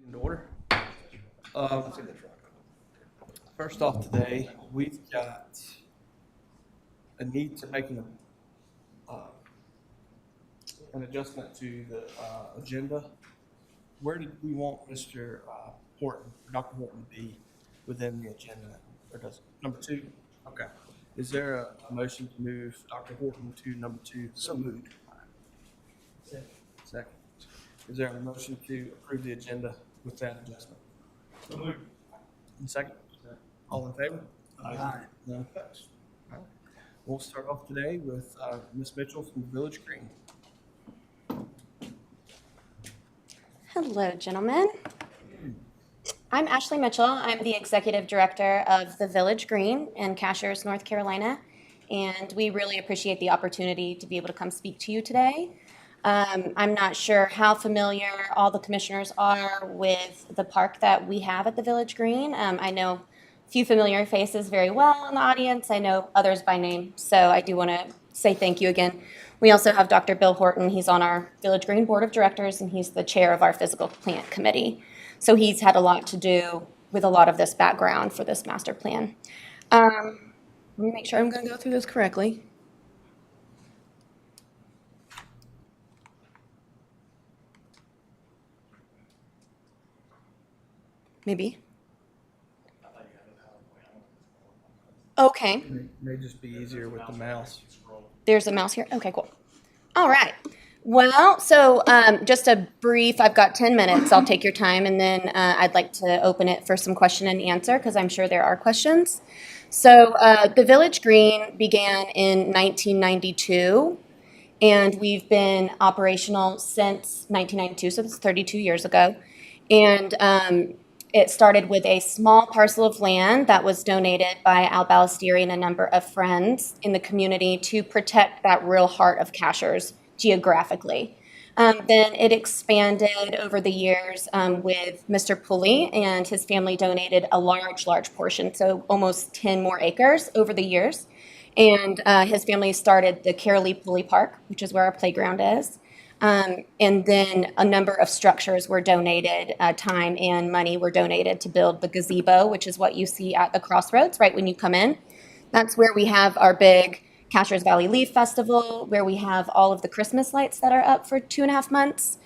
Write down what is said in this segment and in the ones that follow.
In order. Um, First off today, we've got a need to make uh, an adjustment to the agenda. Where did we want Mr. Horton, Dr. Horton to be within the agenda? Or does number two? Okay. Is there a motion to move Dr. Horton to number two? So moved. Second. Is there a motion to approve the agenda with that adjustment? So moved. And second? All in favor? Aye. None opposed. All right. We'll start off today with Ms. Mitchell from Village Green. Hello, gentlemen. I'm Ashley Mitchell. I'm the Executive Director of the Village Green in Cashiers, North Carolina, and we really appreciate the opportunity to be able to come speak to you today. I'm not sure how familiar all the commissioners are with the park that we have at the Village Green. I know a few familiar faces very well in the audience. I know others by name, so I do want to say thank you again. We also have Dr. Bill Horton. He's on our Village Green Board of Directors, and he's the chair of our Physical Plant Committee. So he's had a lot to do with a lot of this background for this master plan. Let me make sure I'm going to go through this correctly. Maybe. Okay. It may just be easier with the mouse. There's a mouse here. Okay, cool. All right. Well, so just a brief, I've got 10 minutes. I'll take your time, and then I'd like to open it for some question and answer because I'm sure there are questions. So the Village Green began in 1992, and we've been operational since 1992, so that's 32 years ago. And it started with a small parcel of land that was donated by Al Ballestieri and a number of friends in the community to protect that real heart of Cashiers geographically. Then it expanded over the years with Mr. Pulley, and his family donated a large portion, so almost 10 more acres over the years. And his family started the Carolee Pulley Park, which is where our playground is. And then a number of structures were donated, time and money were donated to build the gazebo, which is what you see at the crossroads right when you come in. That's where we have our big Cashiers Valley Leaf Festival, where we have all of the Christmas lights that are up for 2.5 months.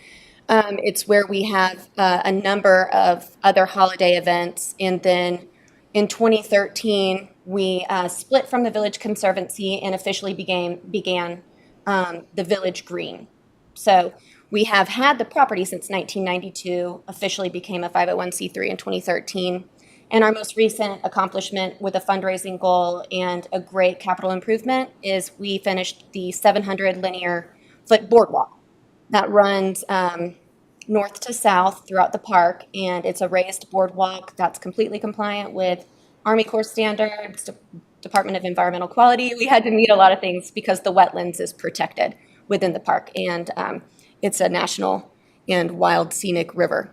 It's where we have a number of other holiday events. And then in 2013, we split from the Village Conservancy and officially began the Village Green. So we have had the property since 1992, officially became a 501c3 in 2013. And our most recent accomplishment with a fundraising goal and a great capital improvement is we finished the 700 linear foot boardwalk that runs north to south throughout the park. And it's a raised boardwalk that's completely compliant with Army Corps standards, Department of Environmental Quality. We had to meet a lot of things because the wetlands is protected within the park, and it's a national and wild scenic river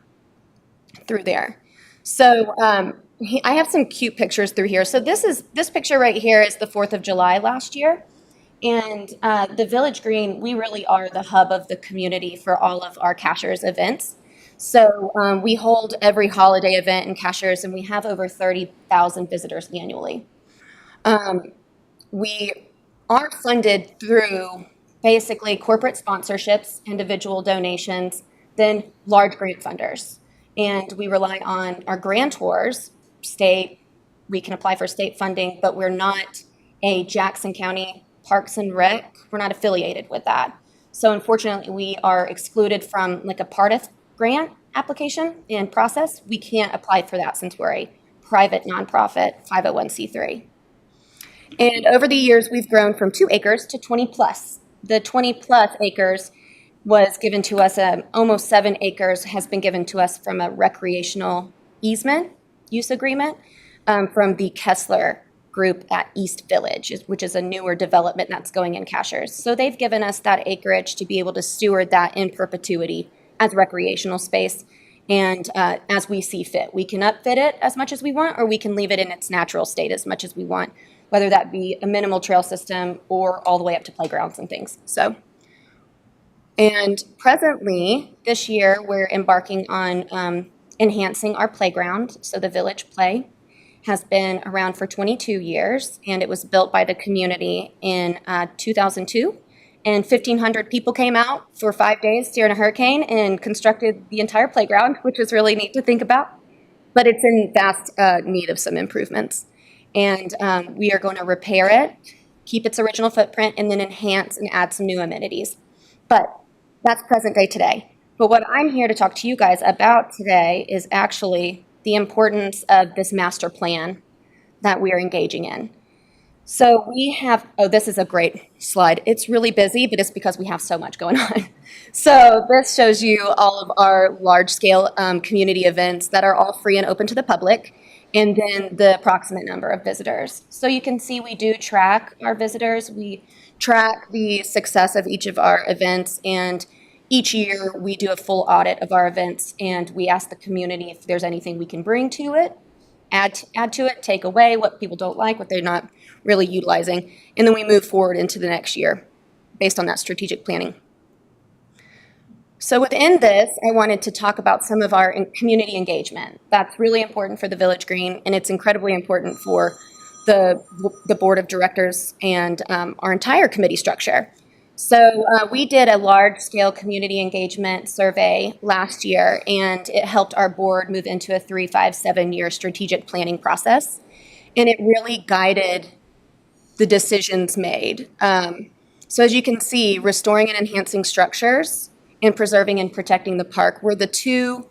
through there. So I have some cute pictures through here. So this picture right here is the 4th of July last year, and the Village Green, we really are the hub of the community for all of our Cashiers events. So we hold every holiday event in Cashiers, and we have over 30,000 visitors annually. We are funded through basically corporate sponsorships, individual donations, then large grant funders. And we rely on our grantors, state, we can apply for state funding, but we're not a Jackson County Parks and Rec. We're not affiliated with that. So unfortunately, we are excluded from like a PARTIF grant application and process. We can't apply for that since we're a private nonprofit 501c3. And over the years, we've grown from 2 acres to 20 plus. The 20 plus acres was given to us, almost 7 acres has been given to us from a recreational easement use agreement from the Kessler Group at East Village, which is a newer development that's going in Cashiers. So they've given us that acreage to be able to steward that in perpetuity as recreational space. And as we see fit, we can upfit it as much as we want, or we can leave it in its natural state as much as we want, whether that be a minimal trail system or all the way up to playgrounds and things. So, and presently, this year, we're embarking on enhancing our playground. So the Village Play has been around for 22 years, and it was built by the community in 2002. And 1,500 people came out for 5 days during a hurricane and constructed the entire playground, which was really neat to think about. But it's in vast need of some improvements. And we are going to repair it, keep its original footprint, and then enhance and add some new amenities. But that's present day today. But what I'm here to talk to you guys about today is actually the importance of this master plan that we are engaging in. So we have, oh, this is a great slide. It's really busy, but it's because we have so much going on. So this shows you all of our large-scale community events that are all free and open to the public, and then the approximate number of visitors. So you can see we do track our visitors. We track the success of each of our events, and each year we do a full audit of our events, and we ask the community if there's anything we can bring to it, add to it, take away what people don't like, what they're not really utilizing, and then we move forward into the next year based on that strategic planning. So within this, I wanted to talk about some of our community engagement. That's really important for the Village Green, and it's incredibly important for the board of directors and our entire committee structure. So we did a large-scale community engagement survey last year, and it helped our board move into a 3, 5, 7-year strategic planning process, and it really guided the decisions made. So as you can see, restoring and enhancing structures and preserving and protecting the park were the two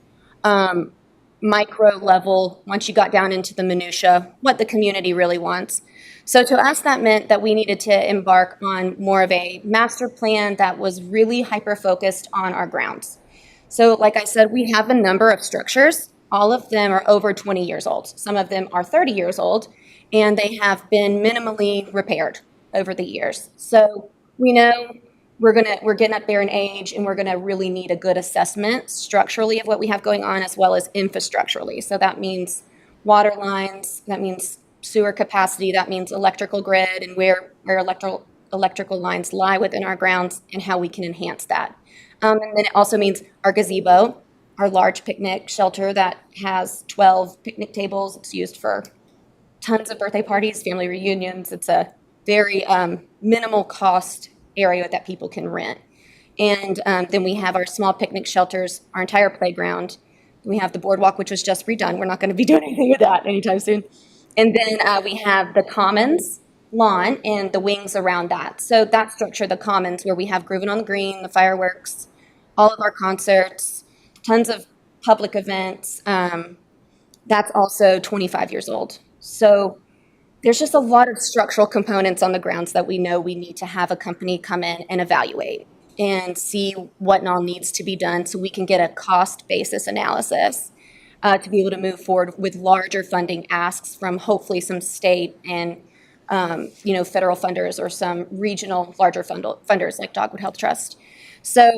micro level, once you got down into the minutia, what the community really wants. So to us, that meant that we needed to embark on more of a master plan that was really hyper-focused on our grounds. So like I said, we have a number of structures. All of them are over 20 years old. Some of them are 30 years old, and they have been minimally repaired over the years. So we know we're getting up there in age, and we're gonna really need a good assessment structurally of what we have going on, as well as infrastructurally. So that means water lines, that means sewer capacity, that means electrical grid, and where electrical lines lie within our grounds and how we can enhance that. And then it also means our gazebo, our large picnic shelter that has 12 picnic tables. It's used for tons of birthday parties, family reunions. It's a very minimal cost area that people can rent. And then we have our small picnic shelters, our entire playground. We have the boardwalk, which was just redone. We're not going to be doing anything with that anytime soon. And then we have the commons lawn and the wings around that. So that structure, the commons, where we have Groovin' on the Green, the fireworks, all of our concerts, tons of public events, that's also 25 years old. So there's just a lot of structural components on the grounds that we know we need to have a company come in and evaluate and see what all needs to be done so we can get a cost basis analysis to be able to move forward with larger funding asks from hopefully some state and federal funders or some regional larger funders like Dogwood Health Trust. So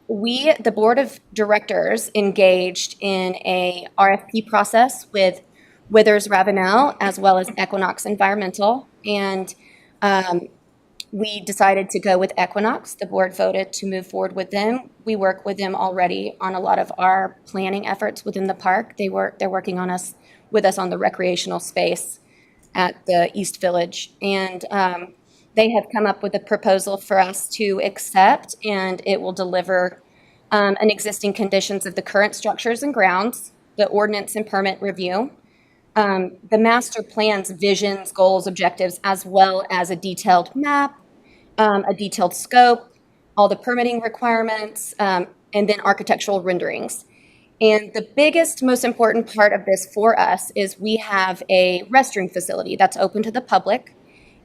the board of directors engaged in a RFP process with Withers Ravenel as well as Equinox Environmental, and we decided to go with Equinox. The board voted to move forward with them. We work with them already on a lot of our planning efforts within the park. They're working with us on the recreational space at the East Village, and they have come up with a proposal for us to accept, and it will deliver an existing conditions of the current structures and grounds, the ordinance and permit review, the master plan's visions, goals, objectives, as well as a detailed map, a detailed scope, all the permitting requirements, and then architectural renderings. And the biggest, most important part of this for us is we have a restroom facility that's open to the public,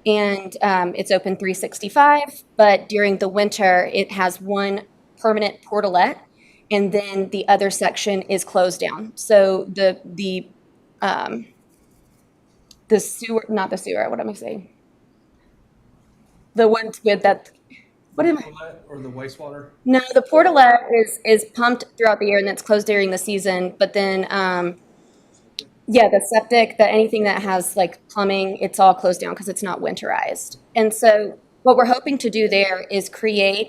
and it's open 365, but during the winter, it has one permanent portalette, and then the other section is closed down. So the sewer, not the sewer, what am I saying? The ones with that, what am I? Or the wastewater? No, the portalette is pumped throughout the year and it's closed during the season, but then, the septic, anything that has like plumbing, it's all closed down because it's not winterized. And so what we're hoping to do there is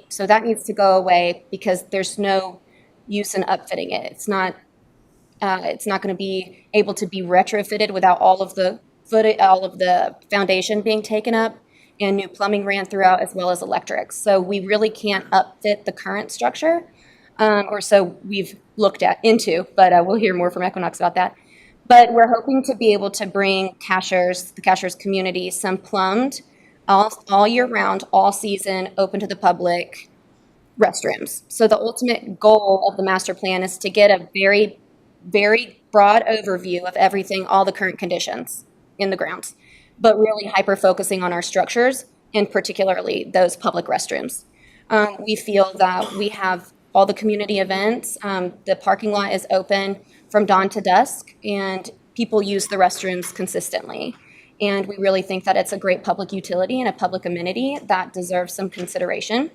so that needs to go away because there's no use in upfitting it. It's not It's not going to be able to be retrofitted without all of the all of the foundation being taken up and new plumbing ran throughout as well as electrics. So we really can't upfit the current structure, or so we've looked into, but we'll hear more from Equinox about that. But we're hoping to be able to bring the Cashers community, some plumbed, all year round, all season, open to the public restrooms. So the ultimate goal of the master plan is to get a very, very broad overview of everything, all the current conditions in the grounds, but really hyper focusing on our structures and particularly those public restrooms. We feel that we have all the community events. The parking lot is open from dawn to dusk, and people use the restrooms consistently. And we really think that it's a great public utility and a public amenity that deserves some consideration.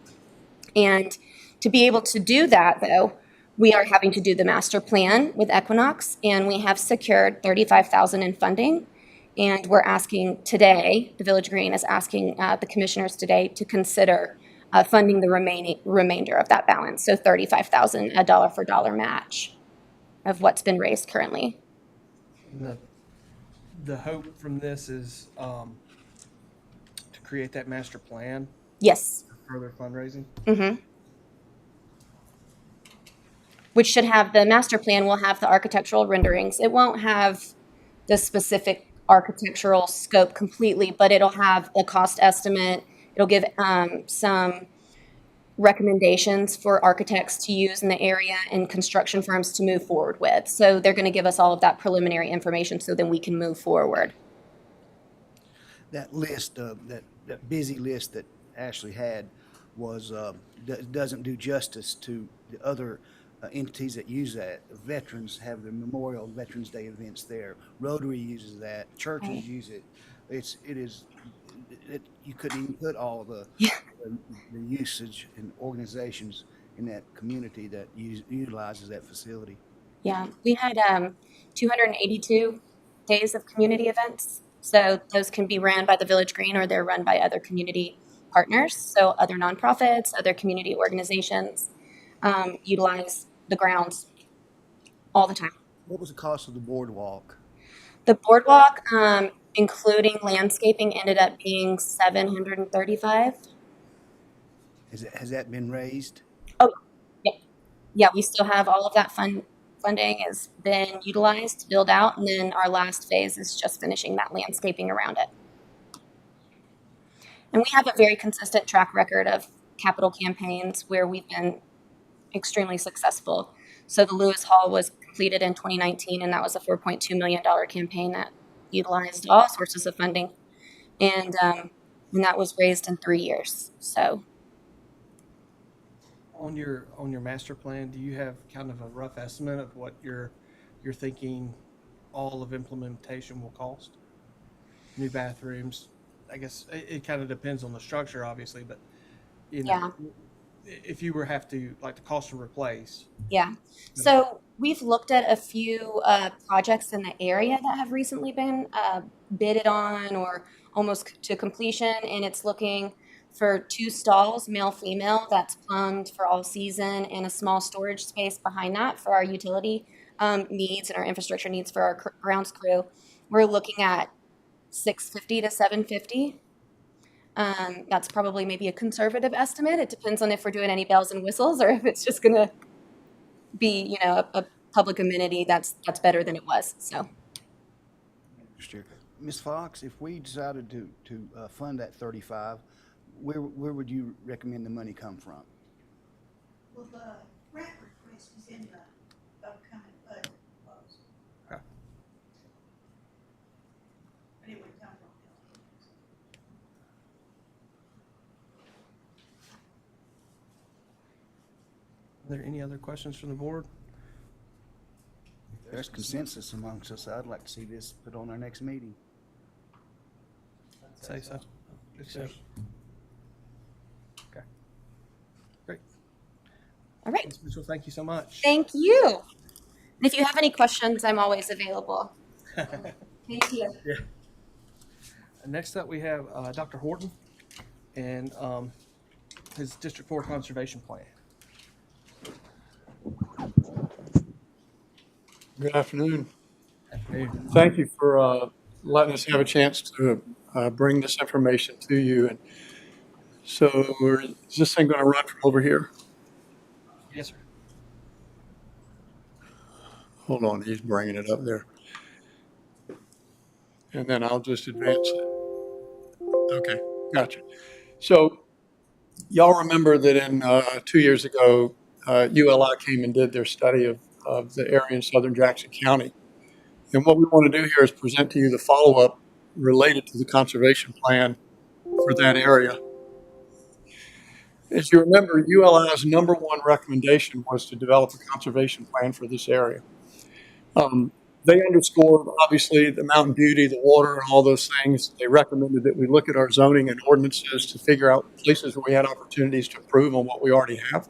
And to be able to do that, though, we are having to do the master plan with Equinox, and we have secured $35,000 in funding. And we're asking today, the Village Green is asking the commissioners today to consider funding the remainder of that balance. So $35,000, a dollar for dollar match of what's been raised currently. The hope from this is to create that master plan Yes. for further fundraising. Mm-hmm. Which should have the master plan will have the architectural renderings. It won't have the specific architectural scope completely, but it'll have a cost estimate. It'll give some recommendations for architects to use in the area and construction firms to move forward with. So they're going to give us all of that preliminary information so then we can move forward. That list, that busy list that Ashley had was, doesn't do justice to the other entities that use that. Veterans have their Memorial Veterans Day events there. Rotary uses that. Churches Right. use it. You couldn't even put all the usage and organizations in that community that utilizes that facility. Yeah, we had 282 days of community events. So those can be ran by the Village Green or they're run by other community partners. So other nonprofits, other community organizations utilize the grounds all the time. What was the cost of the boardwalk? The boardwalk, including landscaping, ended up being $735. Has that been raised? Oh, yeah, yeah. We still have all of that funding has been utilized to build out, and then our last phase is just finishing that landscaping around it. And we have a very consistent track record of capital campaigns where we've been extremely successful. So the Lewis Hall was completed in 2019, and that was a $4.2 million campaign that utilized all sources of funding, and that was raised in 3 years. So, On your master plan, do you have kind of a rough estimate of what you're thinking all of implementation will cost? New bathrooms, I guess it kind of depends on the structure, obviously, but if you were have to like the cost to replace. yeah. So we've looked at a few projects in the area that have recently been bidded on or almost to completion, and it's looking for 2 stalls, male, female, that's plumbed for all season, and a small storage space behind that for our utility needs and our infrastructure needs for our grounds crew. We're looking at $650 to $750. That's probably maybe a conservative estimate. It depends on if we're doing any bells and whistles or if it's just going to be, a public amenity that's better than it was. So, Ms. Fox, if we decided to fund that 35, where would you recommend the money come from? Well, the grant request is in the upcoming budget proposal. Okay. But it would come from buildings. Are there any other questions from the board? If there's consensus amongst us, I'd like to see this put on our next meeting. Say so. Okay. Great. all right. Ms. Mitchell, thank you so much. Thank you. And if you have any questions, I'm always available. Thank you. Yeah. Next up, we have Dr. Horton and his District 4 Conservation Plan. Good afternoon. Afternoon. Thank you for letting us have a chance to bring this information to you. And so, is this thing going to run from over here? Yes, sir. Hold on, he's bringing it up there. And then I'll just advance it. Okay, gotcha. So, y'all remember that in 2 years ago, ULI came and did their study of the area in southern Jackson County. And what we want to do here is present to you the follow-up related to the conservation plan for that area. As you remember, ULI's number one recommendation was to develop a conservation plan for this area. They underscored, obviously, the mountain beauty, the water, and all those things. They recommended that we look at our zoning and ordinances to figure out places where we had opportunities to improve on what we already have.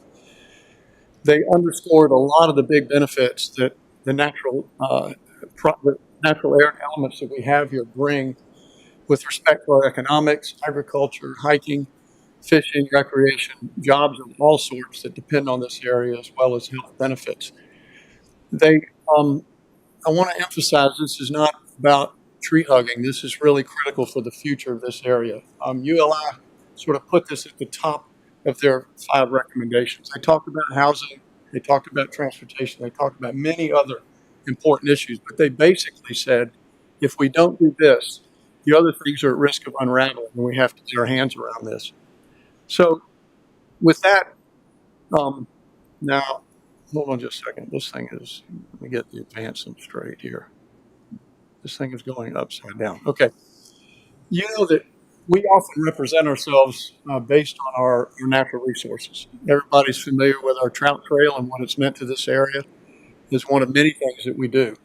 They underscored a lot of the big benefits that the natural air elements that we have here bring with respect to our economics, agriculture, hiking, fishing, recreation, jobs of all sorts that depend on this area, as well as health benefits. I want to emphasize this is not about tree hugging. This is really critical for the future of this area. ULI sort of put this at the top of their 5 recommendations. They talked about housing, they talked about transportation, they talked about many other important issues, but they basically said, if we don't do this, the other things are at risk of unraveling, and we have to get our hands around this. So with that, now, hold on just a second. This thing is, let me get the advancing straight here. This thing is going upside down. Okay. You know that we often represent ourselves based on our natural resources. Everybody's familiar with our trout trail and what it's meant to this area. It's one of many things that we do.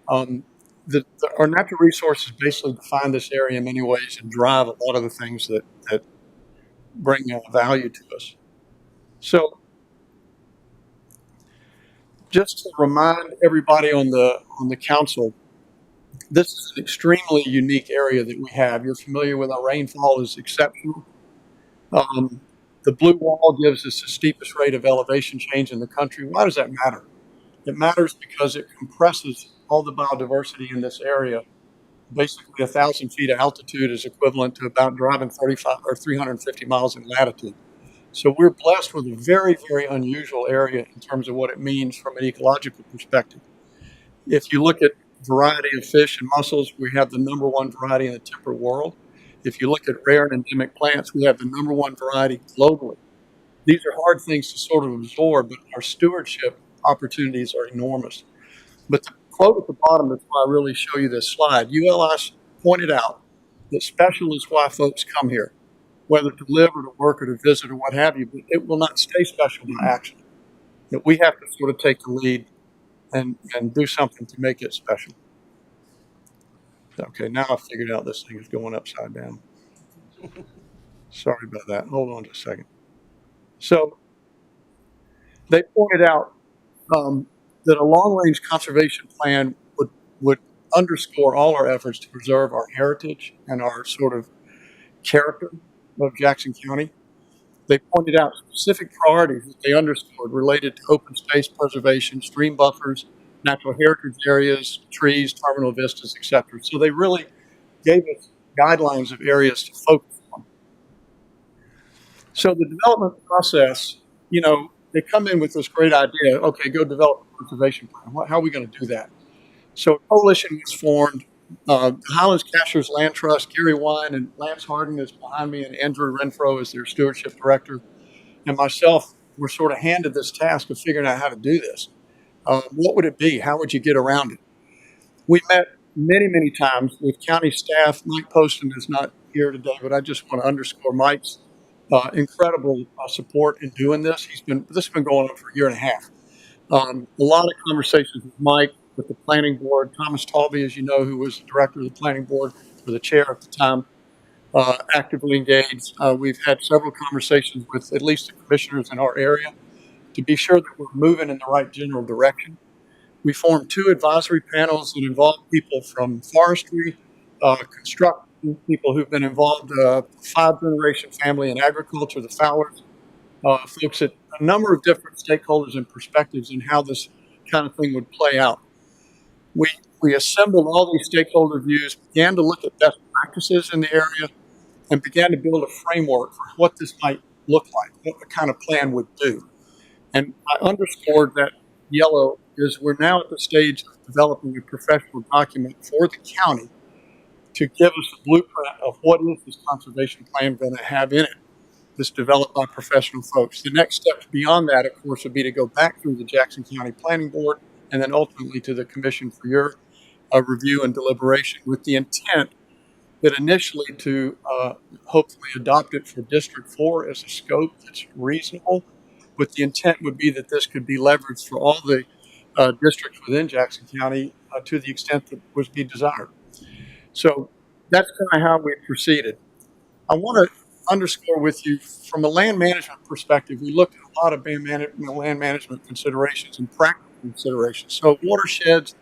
Our natural resources basically define this area in many ways and drive a lot of the things that bring value to us. So, just to remind everybody on the council, this is an extremely unique area that we have. You're familiar with our rainfall is exceptional. The blue wall gives us the steepest rate of elevation change in the country. Why does that matter? It matters because it compresses all the biodiversity in this area. Basically, 1,000 feet of altitude is equivalent to about driving 35 or 350 miles in latitude. So we're blessed with a very, very unusual area in terms of what it means from an ecological perspective. If you look at variety of fish and mussels, we have the number one variety in the temperate world. If you look at rare and endemic plants, we have the number one variety globally. These are hard things to sort of absorb, but our stewardship opportunities are enormous. But the quote at the bottom, that's why I really show you this slide. ULI pointed out that special is why folks come here, whether to live or to work or to visit or what have you, but it will not stay special by accident. That we have to sort of take the lead and do something to make it special. Okay, now I figured out this thing is going upside down. Sorry about that. Hold on just a second. So they pointed out that a long-range conservation plan would underscore all our efforts to preserve our heritage and our sort of character of Jackson County. They pointed out specific priorities that they underscored related to open space preservation, stream buffers, natural heritage areas, trees, terminal vistas, etc. So they really gave us guidelines of areas to focus on. So the development process, they come in with this great idea, okay, go develop a conservation plan. How are we going to do that? So a coalition was formed. The Highlands Cashers Land Trust, Gary Wine and Lance Hardin is behind me, and Andrew Renfro is their stewardship director, and myself were sort of handed this task of figuring out how to do this. What would it be? How would you get around it? We met many, many times with county staff. Mike Poston is not here today, but I just want to underscore Mike's incredible support in doing this. This has been going on for a year and a half. A lot of conversations with Mike, with the planning board. Thomas Talby, as you know, who was the director of the planning board, or the chair at the time, actively engaged. We've had several conversations with at least the commissioners in our area to be sure that we're moving in the right general direction. We formed 2 advisory panels that involve people from forestry, construction, people who've been involved, 5-generation family in agriculture, the Fowlers, folks at a number of different stakeholders and perspectives in how this kind of thing would play out. we assembled all these stakeholder views, began to look at best practices in the area, and began to build a framework for what this might look like, what the kind of plan would do. And I underscored that yellow is we're now at the stage of developing a professional document for the county to give us a blueprint of what is this conservation plan going to have in it that's developed by professional folks. The next step beyond that, of course, would be to go back through the Jackson County Planning Board and then ultimately to the commission for your review and deliberation, with the intent that initially to hopefully adopt it for District 4 as a scope that's reasonable, but the intent would be that this could be leveraged for all the districts within Jackson County to the extent that would be desired. So that's kind of how we proceeded. I want to underscore with you from a land management perspective, we looked at a lot of land management considerations and practical considerations. So watersheds,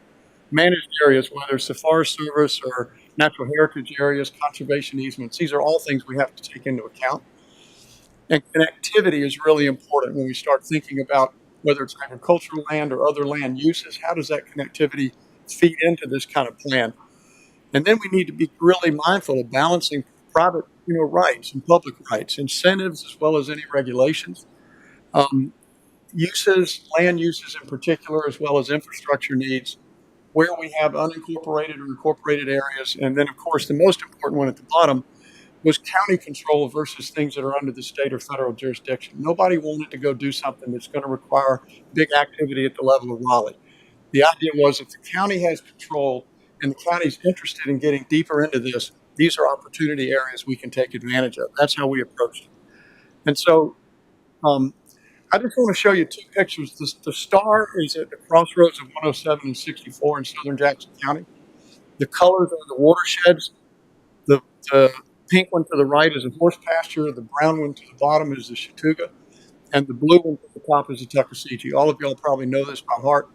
managed areas, whether it's the Forest Service or natural heritage areas, conservation easements, these are all things we have to take into account. And connectivity is really important when we start thinking about whether it's agricultural land or other land uses. How does that connectivity feed into this kind of plan? And then we need to be really mindful of balancing private, rights and public rights, incentives as well as any regulations, uses, land uses in particular, as well as infrastructure needs, where we have unincorporated or incorporated areas. And then, of course, the most important one at the bottom was county control versus things that are under the state or federal jurisdiction. Nobody wanted to go do something that's going to require big activity at the level of Raleigh. The idea was if the county has control and the county's interested in getting deeper into this, these are opportunity areas we can take advantage of. That's how we approached it. And so I just want to show you two pictures. The star is at the crossroads of 107 and 64 in southern Jackson County. The colors are the watersheds. The pink one to the right is a horse pasture. The brown one to the bottom is the Chattooga. And the blue one to the top is the Tuckasegee. All of y'all probably know this by heart.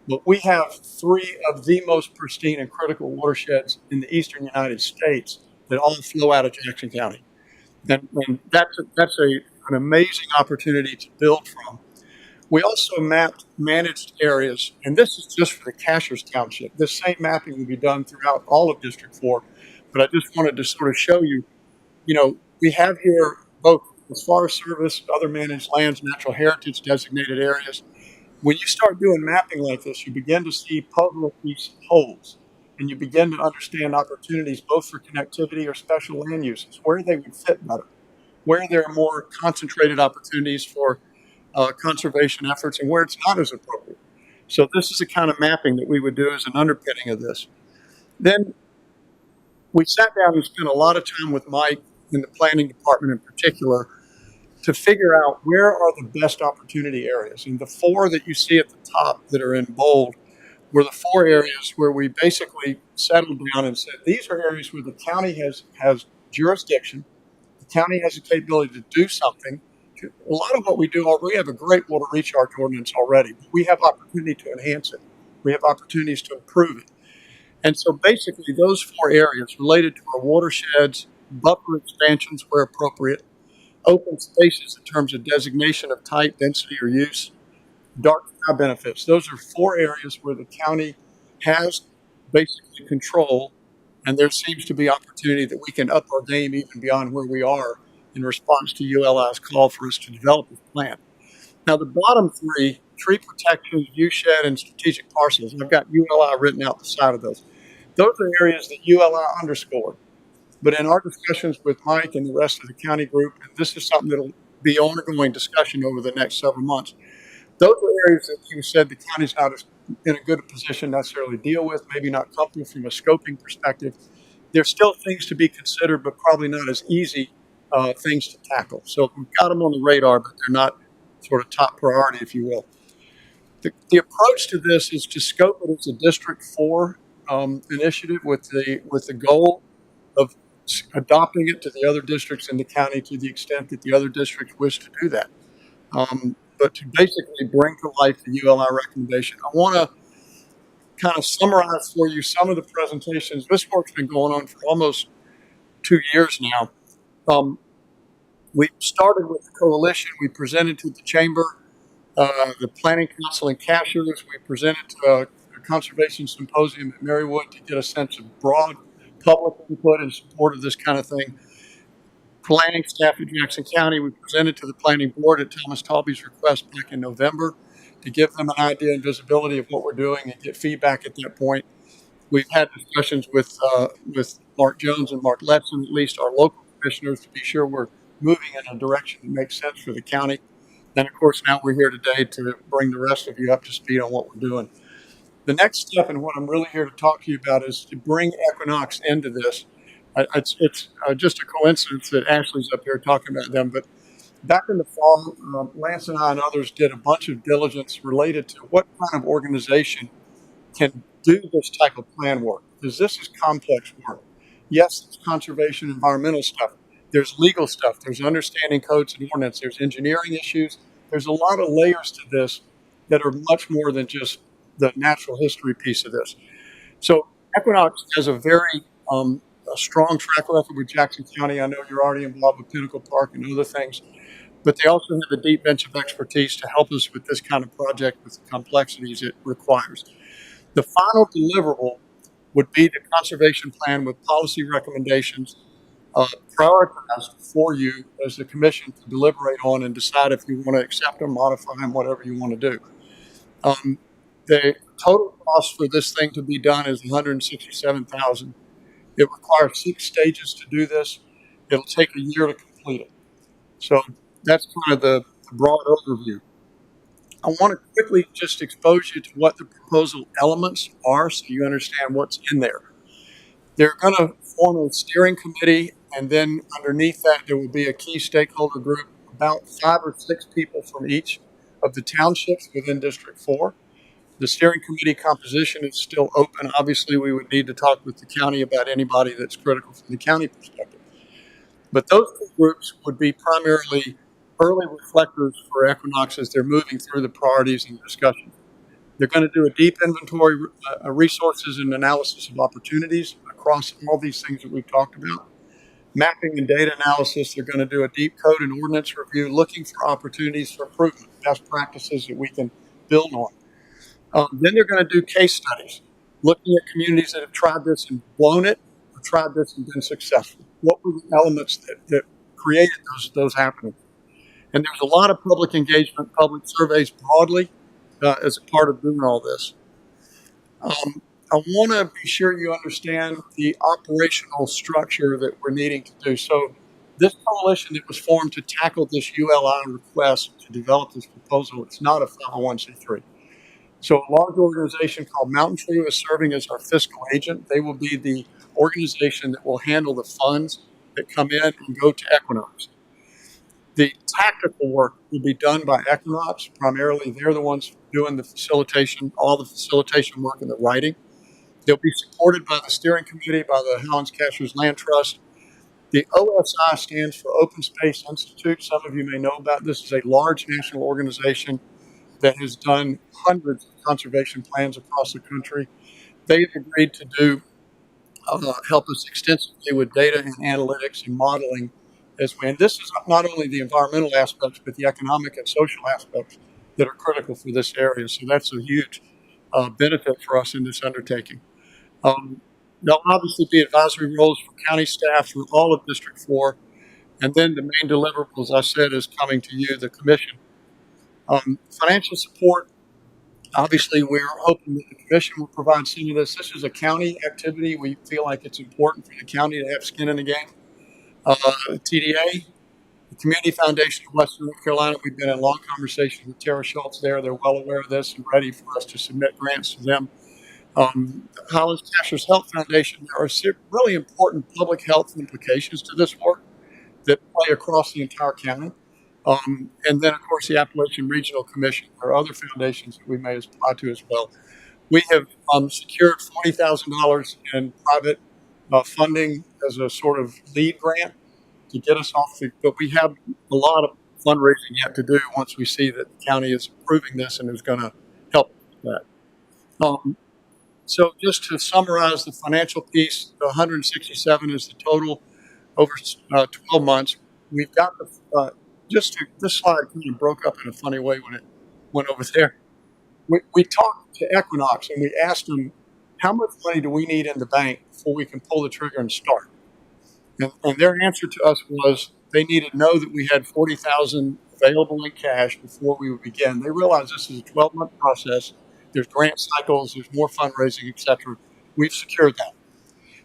But we have three of the most pristine and critical watersheds in the eastern United States that all flow out of Jackson County. And that's an amazing opportunity to build from. We also mapped managed areas, and this is just for the Cashers Township. This same mapping will be done throughout all of District 4, but I just wanted to sort of show you, we have here both the Forest Service, other managed lands, natural heritage designated areas. When you start doing mapping like this, you begin to see puzzle piece holes, and you begin to understand opportunities both for connectivity or special land uses, where they would fit better, where there are more concentrated opportunities for conservation efforts, and where it's not as appropriate. So this is the kind of mapping that we would do as an underpinning of this. Then we sat down and spent a lot of time with Mike in the planning department in particular to figure out where are the best opportunity areas. And the four that you see at the top that are in bold were the four areas where we basically settled down and said, these are areas where the county has jurisdiction, the county has the capability to do something. A lot of what we do, we have a great water recharge ordinance already, but we have opportunity to enhance it. We have opportunities to improve it. And so basically those four areas related to our watersheds, buffer expansions where appropriate, open spaces in terms of designation of type, density, or use, dark sky benefits. Those are four areas where the county has basically control, and there seems to be opportunity that we can up our game even beyond where we are in response to ULI's call for us to develop this plan. Now, the bottom three, tree protection, viewshed, and strategic parcels, I've got ULI written out the side of those. Those are areas that ULI underscored. But in our discussions with Mike and the rest of the county group, and this is something that will be ongoing discussion over the next several months, those are areas that you said the county's not in a good position necessarily to deal with, maybe not comfortable from a scoping perspective. There's still things to be considered, but probably not as easy things to tackle. So we've got them on the radar, but they're not sort of top priority, if you will. The approach to this is to scope it as a District 4 initiative with the goal of adopting it to the other districts in the county to the extent that the other districts wish to do that. But to basically bring to life the ULI recommendation. I want to kind of summarize for you some of the presentations. This work's been going on for almost 2 years now. We started with the coalition. We presented to the chamber, the planning council and Cashers. We presented to a conservation symposium at Marywood to get a sense of broad public input in support of this kind of thing. Planning staff at Jackson County, we presented to the planning board at Thomas Talby's request back in November to give them an idea and visibility of what we're doing and get feedback at that point. We've had discussions with Mark Jones and Mark Letson, at least our local commissioners, to be sure we're moving in a direction that makes sense for the county. And of course, now we're here today to bring the rest of you up to speed on what we're doing. The next step, and what I'm really here to talk to you about, is to bring Equinox into this. It's just a coincidence that Ashley's up here talking about them, but back in the fall, Lance and I and others did a bunch of diligence related to what kind of organization can do this type of plan work, because this is complex work. Yes, it's conservation, environmental stuff. There's legal stuff. There's understanding codes and ordinance. There's engineering issues. There's a lot of layers to this that are much more than just the natural history piece of this. So Equinox has a very a strong track record with Jackson County. I know you're already involved with Pinnacle Park and other things, but they also have a deep bench of expertise to help us with this kind of project with the complexities it requires. The final deliverable would be the conservation plan with policy recommendations prioritized for you as the commission to deliberate on and decide if you want to accept them, modify them, whatever you want to do. The total cost for this thing to be done is $167,000. It requires 6 stages to do this. It'll take a year to complete it. So that's kind of the broad overview. I want to quickly just expose you to what the proposal elements are so you understand what's in there. They're going to form a steering committee, and then underneath that there will be a key stakeholder group, about 5 or 6 people from each of the townships within District 4. The steering committee composition is still open. Obviously, we would need to talk with the county about anybody that's critical from the county perspective. But those 2 groups would be primarily early reflectors for Equinox as they're moving through the priorities and discussion. They're going to do a deep inventory, resources and analysis of opportunities across all these things that we've talked about. Mapping and data analysis, they're going to do a deep code and ordinance review, looking for opportunities for improvement, best practices that we can build on. Then they're going to do case studies, looking at communities that have tried this and blown it, or tried this and been successful. What were the elements that created those happening? And there's a lot of public engagement, public surveys broadly as a part of doing all this. I want to be sure you understand the operational structure that we're needing to do. So this coalition that was formed to tackle this ULI request to develop this proposal, it's not a 501c3. So a large organization called Mountain Tree is serving as our fiscal agent. They will be the organization that will handle the funds that come in and go to Equinox. The tactical work will be done by Equinox. Primarily, they're the ones doing the facilitation, all the facilitation work and the writing. They'll be supported by the steering committee, by the Howlands Cashers Land Trust. The OSI stands for Open Space Institute. Some of you may know about this. It's a large national organization that has done hundreds of conservation plans across the country. They have agreed to do help us extensively with data and analytics and modeling as well. And this is not only the environmental aspects, but the economic and social aspects that are critical for this area. So that's a huge benefit for us in this undertaking. There'll obviously be advisory roles for county staff through all of District 4. And then the main deliverable, as I said, is coming to you, the commission. Financial support, obviously we're hoping that the commission will provide some of this. This is a county activity. We feel like it's important for the county to have skin in the game. TDA, the Community Foundation of Western North Carolina, we've been in long conversations with Tara Schultz there. They're well aware of this and ready for us to submit grants to them. Howlands Cashers Health Foundation, there are really important public health implications to this work that play across the entire county. And then, of course, the Appalachian Regional Commission. There are other foundations that we may apply to as well. We have secured $40,000 in private funding as a sort of lead grant to get us off but we have a lot of fundraising yet to do once we see that the county is approving this and is going to help with that. So just to summarize the financial piece, the 167 is the total over 12 months. We've got the this slide kind of broke up in a funny way when it went over there. we talked to Equinox and we asked them, how much money do we need in the bank before we can pull the trigger and start? And their answer to us was they needed to know that we had 40,000 available in cash before we would begin. They realized this is a 12-month process. There's grant cycles, there's more fundraising, etc. We've secured that.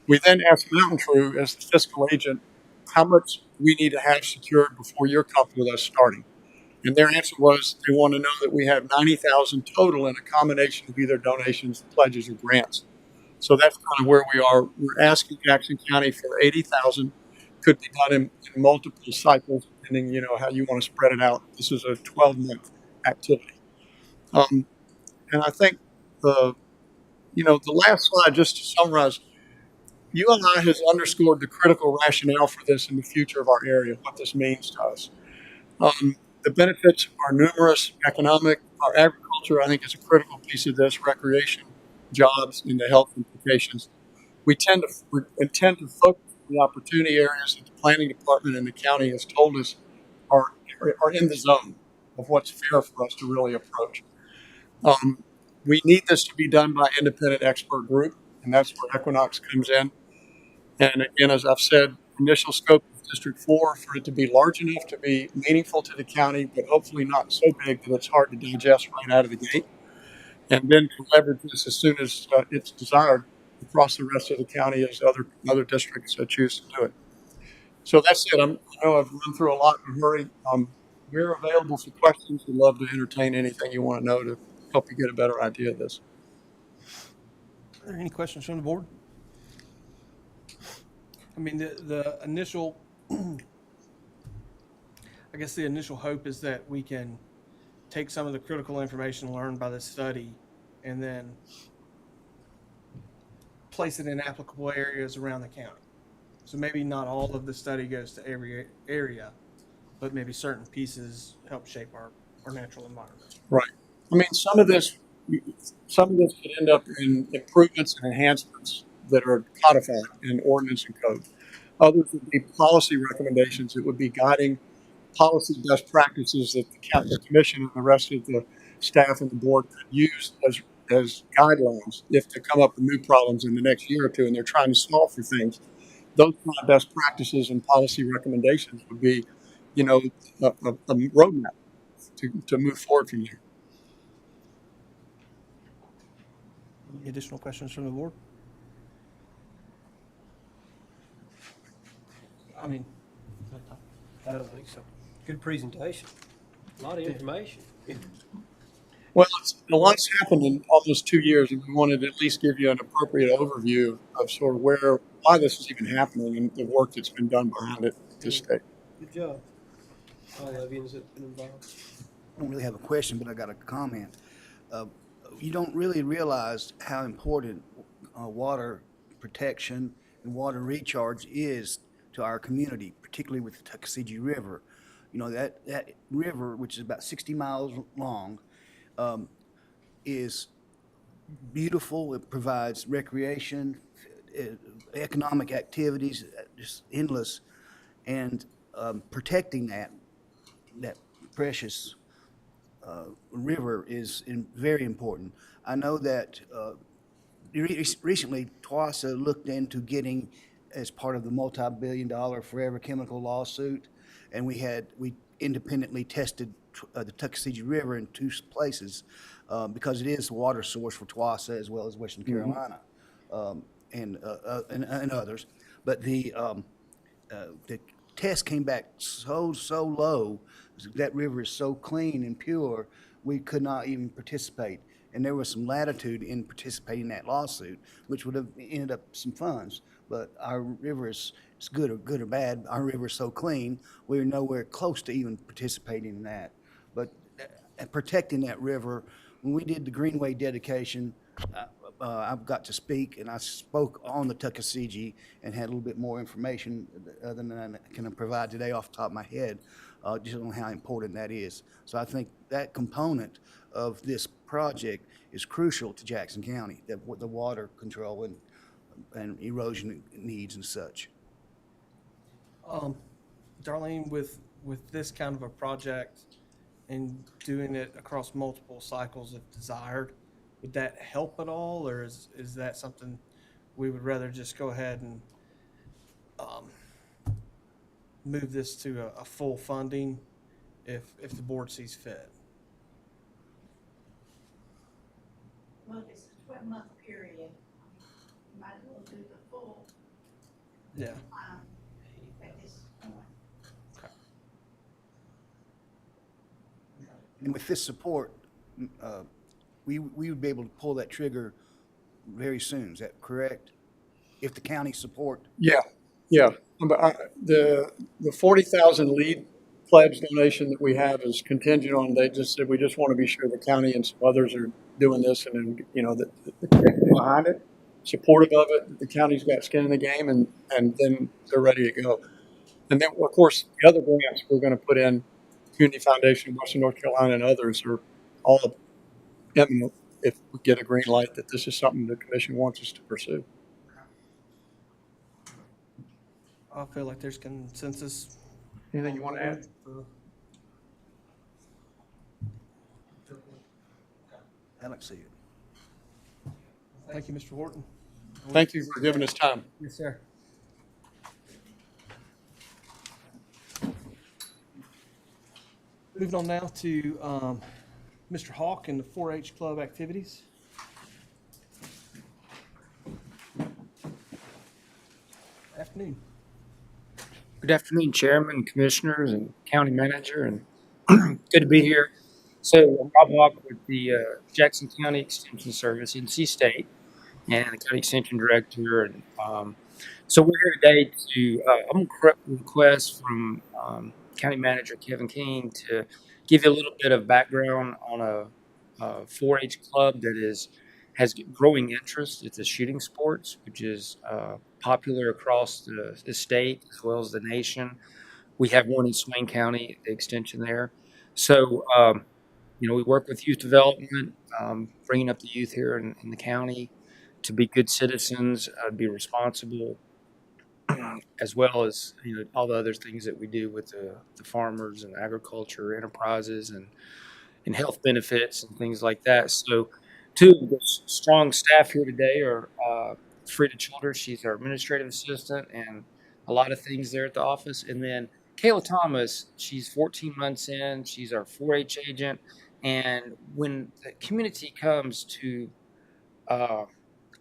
We then asked Mountain True as the fiscal agent how much we need to have secured before you're comfortable with us starting. And their answer was they want to know that we have 90,000 total in a combination of either donations, pledges, or grants. So that's kind of where we are. We're asking Jackson County for 80,000. Could be done in multiple cycles, depending, how you want to spread it out. This is a 12-month activity. And I think the last slide, just to summarize, ULI has underscored the critical rationale for this in the future of our area, what this means to us. The benefits are numerous, economic. Our agriculture, I think, is a critical piece of this, recreation, jobs, and the health implications. We intend to focus on the opportunity areas that the planning department and the county has told us are in the zone of what's fair for us to really approach. We need this to be done by independent expert group, and that's where Equinox comes in. And again, as I've said, initial scope of District 4 for it to be large enough to be meaningful to the county, but hopefully not so big that it's hard to digest right out of the gate. And then to leverage this as soon as it's desired across the rest of the county as other districts choose to do it. So that's it. I know I've run through a lot in a hurry. We're available for questions. We'd love to entertain anything you want to know to help you get a better idea of this. Are there any questions from the board? I mean, the initial, I guess the initial hope is that we can take some of the critical information learned by this study and then place it in applicable areas around the county. So maybe not all of the study goes to every area, but maybe certain pieces help shape our natural environment. Right. I mean, some of this could end up in improvements and enhancements that are codified in ordinance and code. Others would be policy recommendations. It would be guiding policy best practices that the commission and the rest of the staff and the board could use as guidelines if they come up with new problems in the next year or two and they're trying to solve for things. Those kind of best practices and policy recommendations would be, a roadmap to move forward from here. Any additional questions from the board? I mean, I don't think so. Good presentation. A lot of information. Well, a lot's happened in almost 2 years, and we wanted to at least give you an appropriate overview of sort of why this is even happening and the work that's been done behind it to this day. Good job. All Levians that have been involved. I don't really have a question, but I got a comment. You don't really realize how important water protection and water recharge is to our community, particularly with the Tuckasegee River. That river, which is about 60 miles long, is beautiful. It provides recreation, economic activities, just endless, and protecting that precious river is very important. I know that recently TWASA looked into getting as part of the multi-billion-dollar Forever Chemical lawsuit, and we independently tested the Tuckasegee River in 2 places because it is the water source for TWASA as well as Western Carolina and others. But the test came back so low. That river is so clean and pure, we could not even participate. And there was some latitude in participating in that lawsuit, which would have ended up some funds. But our river is good or bad. Our river is so clean, we're nowhere close to even participating in that. But protecting that river, when we did the Greenway dedication, I've got to speak, and I spoke on the Tuckasegee and had a little bit more information than I can provide today off the top of my head, just on how important that is. So I think that component of this project is crucial to Jackson County, the water control and erosion needs and such. Darlene, with this kind of a project, and doing it across multiple cycles if desired, would that help at all, or is that something we would rather just go ahead and um, move this to a full funding if the board sees fit? Well, if it's a 12-month period, you might as well do the full, Yeah. at this point. And with this support, we would be able to pull that trigger very soon. Is that correct? If the county support, Yeah, yeah. But the 40,000 lead pledge donation that we have is contingent on, they just said, we just want to be sure the county and some others are doing this and then, you know, that the county behind it, supportive of it, that the county's got skin in the game and then they're ready to go. And then, of course, the other grants we're going to put in, Community Foundation, Western North Carolina, and others are all imminent if we get a green light that this is something the commission wants us to pursue. I feel like there's consensus. Anything you want to add? I like to see it. Thank you, Mr. Horton. Thank you for giving us time. Yes, sir. Moving on now to Mr. Hawk and the 4-H club activities. Afternoon. Good afternoon, Chairman, Commissioners, and County Manager, and good to be here. So I'm Rob Hawk with the Jackson County Extension Service in C-State and the County Extension Director. And so we're here today to, I'm going to request from County Manager Kevin King to give you a little bit of background on a 4-H club that has growing interest. It's a shooting sports, which is popular across the state as well as the nation. We have one in Swain County, the extension there. So, we work with youth development, bringing up the youth here in the county to be good citizens, be responsible, as well as all the other things that we do with the farmers and agriculture enterprises and health benefits and things like that. So, two of the strong staff here today are Frida Childers. She's our administrative assistant and a lot of things there at the office. And then Kayla Thomas, she's 14 months in. She's our 4-H agent. And when the community comes to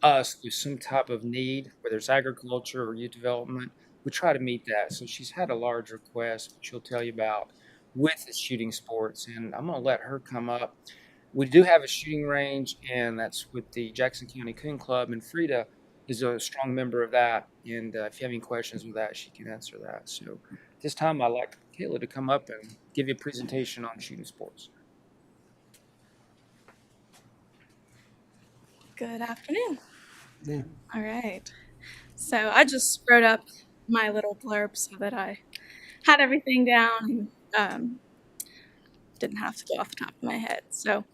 us with some type of need, whether it's agriculture or youth development, we try to meet that. So she's had a large request, which she'll tell you about, with the shooting sports. And I'm going to let her come up. We do have a shooting range, and that's with the Jackson County Coon Club, and Frida is a strong member of that. And if you have any questions with that, she can answer that. So this time I'd like Kayla to come up and give you a presentation on shooting sports. Good afternoon. Yeah. All right. So I just wrote up my little blurb so that I had everything down and didn't have to go off the top of my head. So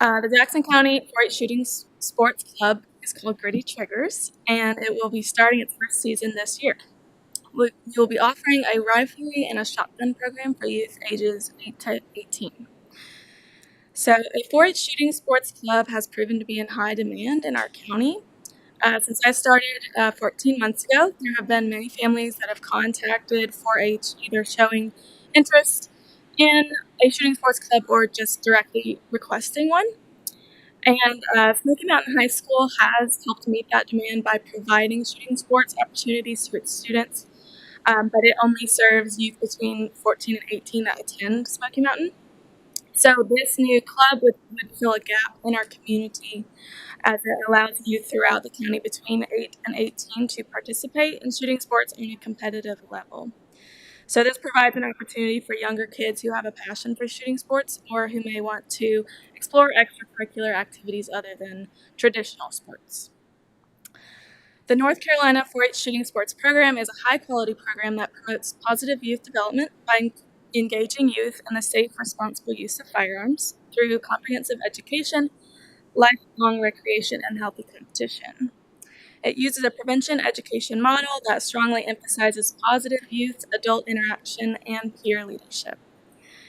the Jackson County 4-H Shooting Sports Club is called Gritty Triggers, and it will be starting its first season this year. You'll be offering a riflery and a shotgun program for youth ages 8 to 18. So a 4-H Shooting Sports Club has proven to be in high demand in our county. Since I started 14 months ago, there have been many families that have contacted 4-H, either showing interest in a shooting sports club or just directly requesting one. And Smoky Mountain High School has helped meet that demand by providing shooting sports opportunities to its students, but it only serves youth between 14 and 18 that attend Smoky Mountain. So this new club would fill a gap in our community as it allows youth throughout the county between 8 and 18 to participate in shooting sports on a competitive level. So this provides an opportunity for younger kids who have a passion for shooting sports or who may want to explore extracurricular activities other than traditional sports. The North Carolina 4-H Shooting Sports Program is a high-quality program that promotes positive youth development by engaging youth in the safe, responsible use of firearms through comprehensive education, lifelong recreation, and healthy competition. It uses a prevention education model that strongly emphasizes positive youth-adult interaction and peer leadership.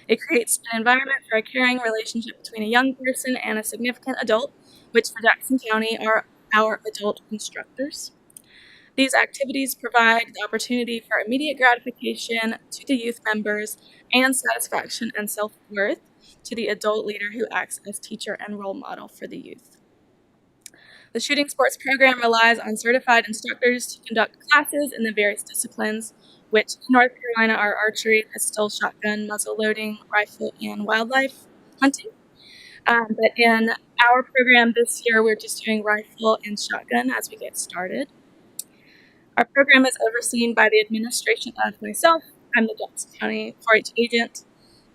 It creates an environment for a caring relationship between a young person and a significant adult, which for Jackson County are our adult instructors. These activities provide the opportunity for immediate gratification to the youth members and satisfaction and self-worth to the adult leader who acts as teacher and role model for the youth. The shooting sports program relies on certified instructors to conduct classes in the various disciplines, which in North Carolina are archery, pistol, shotgun, muzzle loading, rifle, and wildlife hunting. But in our program this year, we're just doing rifle and shotgun as we get started. Our program is overseen by the administration of myself. I'm the Jackson County 4-H agent,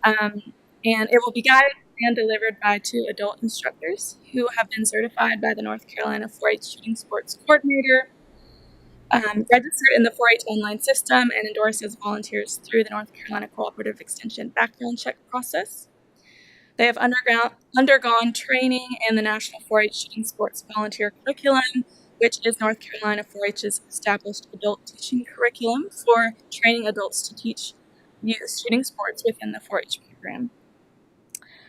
and it will be guided and delivered by 2 adult instructors who have been certified by the North Carolina 4-H Shooting Sports Coordinator, registered in the 4-H online system, and endorsed as volunteers through the North Carolina Cooperative Extension background check process. They have undergone training in the National 4-H Shooting Sports Volunteer Curriculum, which is North Carolina 4-H's established adult teaching curriculum for training adults to teach youth shooting sports within the 4-H program.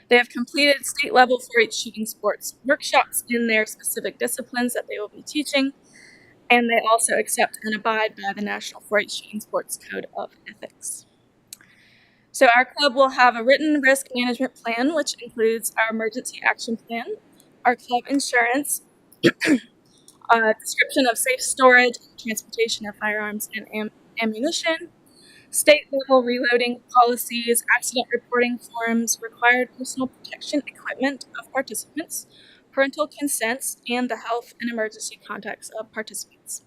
They have completed state-level 4-H shooting sports workshops in their specific disciplines that they will be teaching, and they also accept and abide by the National 4-H Shooting Sports Code of Ethics. So our club will have a written risk management plan, which includes our emergency action plan, our club insurance, a description of safe storage and transportation of firearms and ammunition, state-level reloading policies, accident reporting forms, required personal protection equipment of participants, parental consents, and the health and emergency contacts of participants.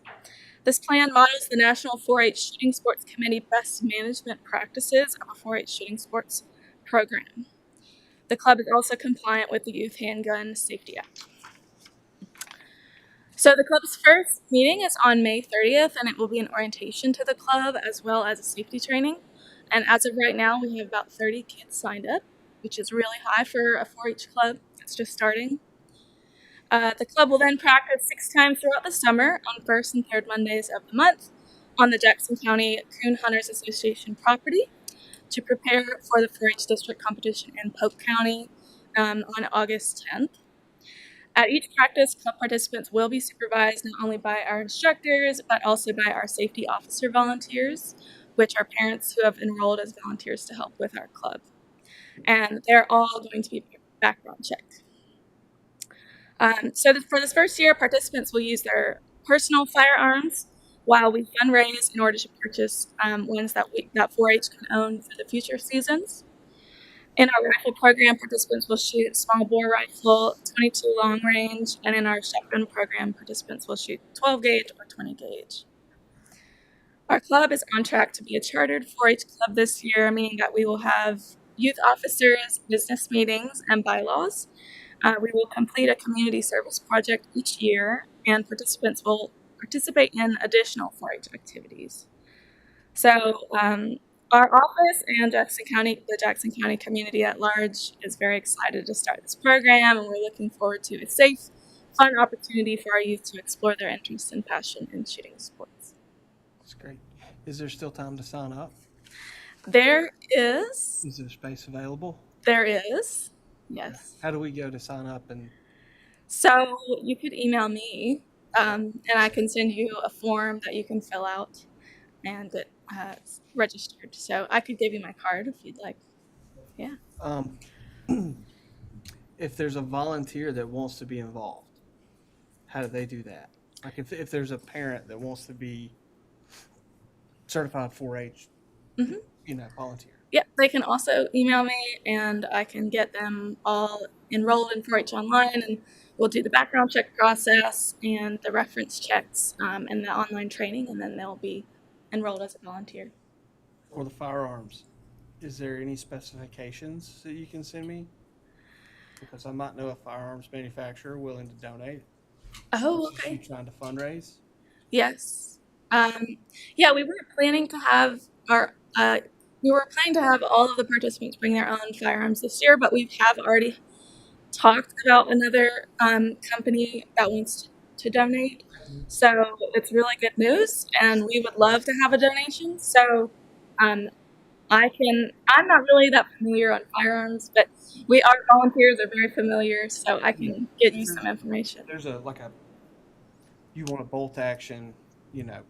This plan models the National 4-H Shooting Sports Committee best management practices of a 4-H shooting sports program. The club is also compliant with the Youth Handgun Safety Act. So the club's first meeting is on May 30th, and it will be an orientation to the club as well as a safety training. And as of right now, we have about 30 kids signed up, which is really high for a 4-H club that's just starting. The club will then practice 6 times throughout the summer on first and third Mondays of the month on the Jackson County Coon Hunters Association property to prepare for the 4-H district competition in Polk County on August 10th. At each practice, club participants will be supervised not only by our instructors, but also by our safety officer volunteers, which are parents who have enrolled as volunteers to help with our club. And they're all going to be background checked. For this first year, participants will use their personal firearms while we fundraise in order to purchase ones that 4-H can own for the future seasons. In our rifle program, participants will shoot small bore rifle, 22 long range, and in our shotgun program, participants will shoot 12 gauge or 20 gauge. Our club is on track to be a chartered 4-H club this year, meaning that we will have youth officers, business meetings, and bylaws. We will complete a community service project each year, and participants will participate in additional 4-H activities. So our office and the Jackson County community at large is very excited to start this program, and we're looking forward to a safe, fun opportunity for our youth to explore their interest and passion in shooting sports. That's great. Is there still time to sign up? There is. Is there space available? There is. Yes. How do we go to sign up? And So you could email me, and I can send you a form that you can fill out, and it's registered. So I could give you my card if you'd like. Yeah. if there's a volunteer that wants to be involved, how do they do that? Like if there's a parent that wants to be certified 4-H, volunteer. Yeah, they can also email me, and I can get them all enrolled in 4-H online, and we'll do the background check process and the reference checks and the online training, and then they'll be enrolled as a volunteer. For the firearms, is there any specifications that you can send me? Because I might know a firearms manufacturer willing to donate. Oh, Is you trying to fundraise? Yes. Yeah, we were planning to have all of the participants bring their own firearms this year, but we have already talked about another company that wants to donate. So it's really good news, and we would love to have a donation. So I'm not really that familiar on firearms, but our volunteers are very familiar, so I can get you some information. There's you want a bolt action, Yeah.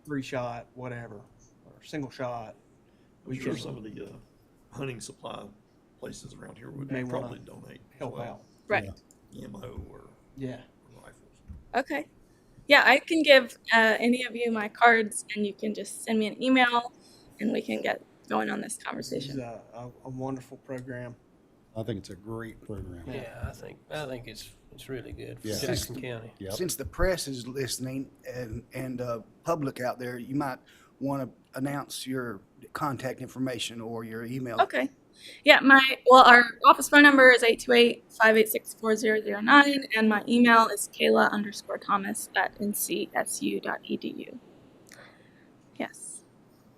3-shot, whatever, or single shot. I'm sure some of the hunting supply places around here would May wanna probably donate as help well, out. Right. ammo or Yeah. rifles. Okay. Yeah, I can give any of you my cards, and you can just send me an email, and we can get going on this This is conversation. a wonderful program. I think it's a great program. Yeah, I think it's really good for Yeah. Jackson County. Yep. Since the press is listening and public out there, you might want to announce your contact information or your email. Okay. Yeah, our office phone number is 828-586-4009, and my email is kayla_thomas@ncsu.edu. Yes.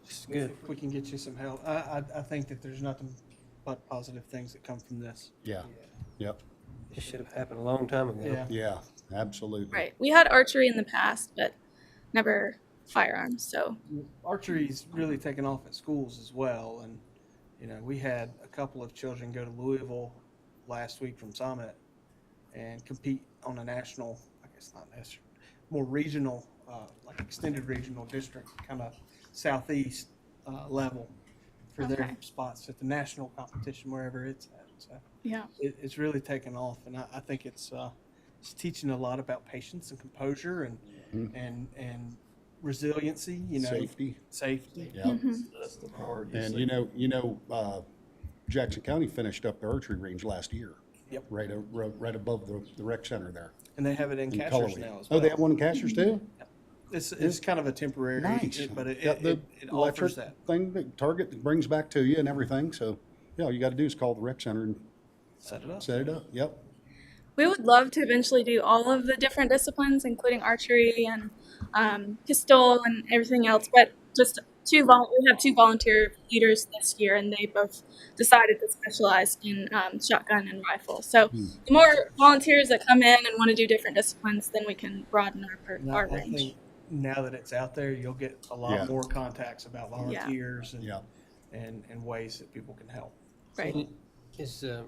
It's good. If we can get you some help, I think that there's nothing but positive things that come from this. Yeah. Yep. It should have happened a long time ago. Yeah. Yeah. Absolutely. Right. We had archery in the past, but never firearms, so. Archery's really taken off at schools as well, and we had a couple of children go to Louisville last week from Summit and compete on a national, I guess not national, more regional, like extended regional district, kind of southeast level for their Okay. spots at the national competition wherever it's at. So Yeah. it's really taken off, and I think it's teaching a lot about patience and composure and resiliency. Safety. Safety. Yeah. Mm-hmm. That's the priority. And Jackson County finished up the archery range last year. Yep. Right above the rec center there. And they have it in in Cashers Cullowhee. now as Oh, well. they have one in Cashers too? It's kind of a temporary, Nice. but it Got the electric offers that. thing, the target that brings back to you and everything. So, yeah, all you got to do is call the rec center and Set it up. set it up. Yep. We would love to eventually do all of the different disciplines, including archery and pistol and everything else. But just we have 2 volunteer leaders this year, and they both decided to specialize in shotgun and rifle. So the more volunteers that come in and want to do different disciplines, then we can broaden And our I range. think now that it's out there, you'll get a lot Yeah. more contacts about volunteers Yeah. and ways that people can help. Right. Is the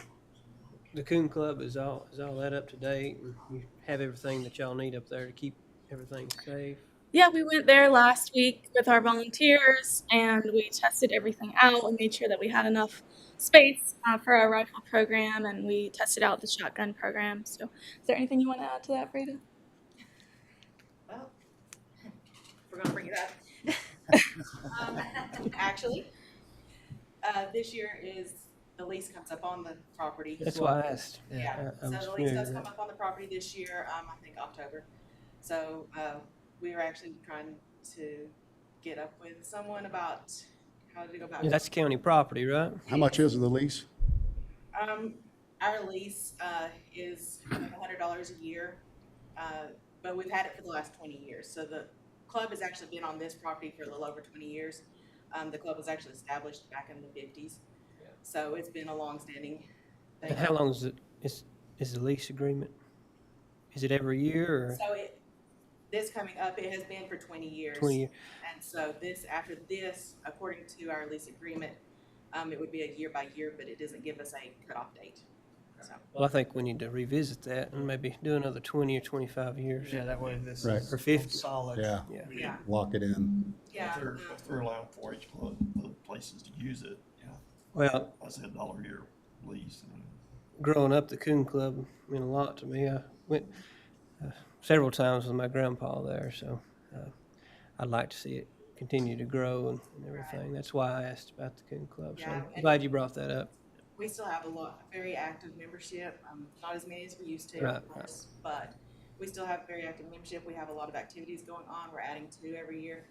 Coon Club is all that up to date? And you have everything that y'all need up there to keep everything safe? Yeah, we went there last week with our volunteers, and we tested everything out. We made sure that we had enough space for our rifle program, and we tested out the shotgun program. So, is there anything you want to add to that, Frida? Well, we're gonna bring it up. Actually, this year the lease comes up on the property. That's why I asked. Yeah, I so was the lease familiar does with come that. up on the property this year, I think October. So, we were actually trying to get up with someone about how to go about. Yeah, that's county property, right? How much is the lease? Our lease, is $100 a year, but we've had it for the last 20 years. So the club has actually been on this property for a little over 20 years. The club was actually established back in the 50s. So it's been a long-standing thing. And how long is the lease agreement? Is it every year or So this coming up, it has been for 20 years. 20 years? And so after this, according to our lease agreement, it would be a year by year, but it doesn't give us a cutoff date. So, Well, I think we need to revisit that and maybe do another 20 or 25 years. Yeah, that way this Right. is Or 50. solid. Yeah. Yeah. yeah, Lock it in. yeah. If they're allowing 4-H club, other places to use it, Well, I said $1 a year lease. growing up, the Coon Club meant a lot to me. I went several times with my grandpa there, so I'd like to see it continue to grow and everything. That's why I asked about the Coon Club. So Yeah, I'm and- glad you brought that up. We still have very active membership, not as many as we used to, Right, of course, but we still have very active membership. We have a lot of activities going on. We're adding 2 every year.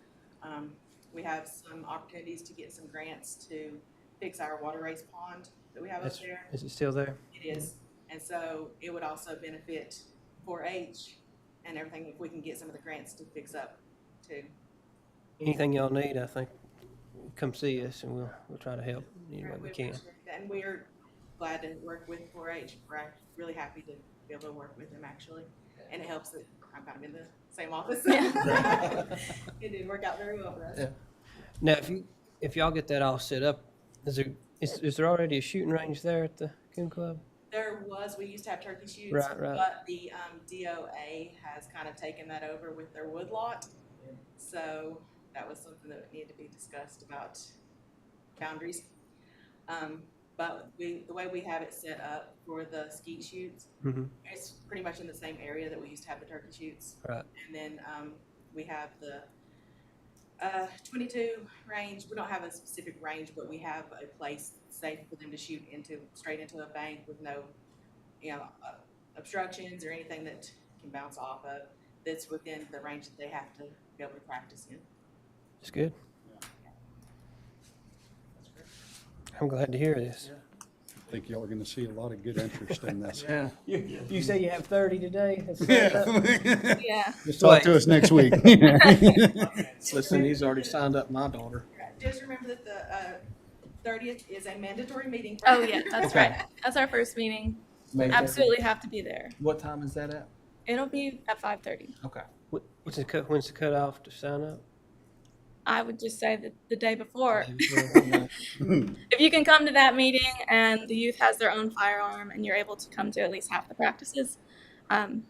We have some opportunities to get some grants to fix our water race pond that we have up there. Is it still there? It is, and so it would also benefit 4-H and everything if we can get some of the grants to fix up too. Anything y'all need, I think, come see us and we'll try to help any way we We can. appreciate that, and we're glad to work with 4-H. We're really happy to be able to work with them actually, and it helps that I'm kind of in the same office. It did work out very well for us. Yeah. Now, if you if y'all get that all set up, is there already a shooting range there at the Coon Club? We used to have turkey shoots. Right, right. But the DOA has kind of taken that over with their woodlot. So that was something that needed to be discussed about boundaries. But the way we have it set up for the skeet shoots, it's pretty much in the same area that we used to have the turkey shoots. Right. And then we have the 22 range. We don't have a specific range, but we have a place safe for them to shoot straight into a bank with no, obstructions or anything that can bounce off of. That's within the range that they have to be able to practice in. That's good. I'm glad to hear this. I think y'all are gonna see a lot of good interest in this. Yeah. You say you have 30 today? Yeah. Just talk to us next week. Listen, he's already signed up my daughter. Just remember that the 30th is a mandatory meeting. For Oh, yeah, that's right. That's our first meeting. May Absolutely have to be there. What time is that at? It'll be at 5:30. Okay. When's the cutoff to sign up? I would just say that the day before. If you can come to that meeting and the youth has their own firearm and you're able to come to at least half the practices, and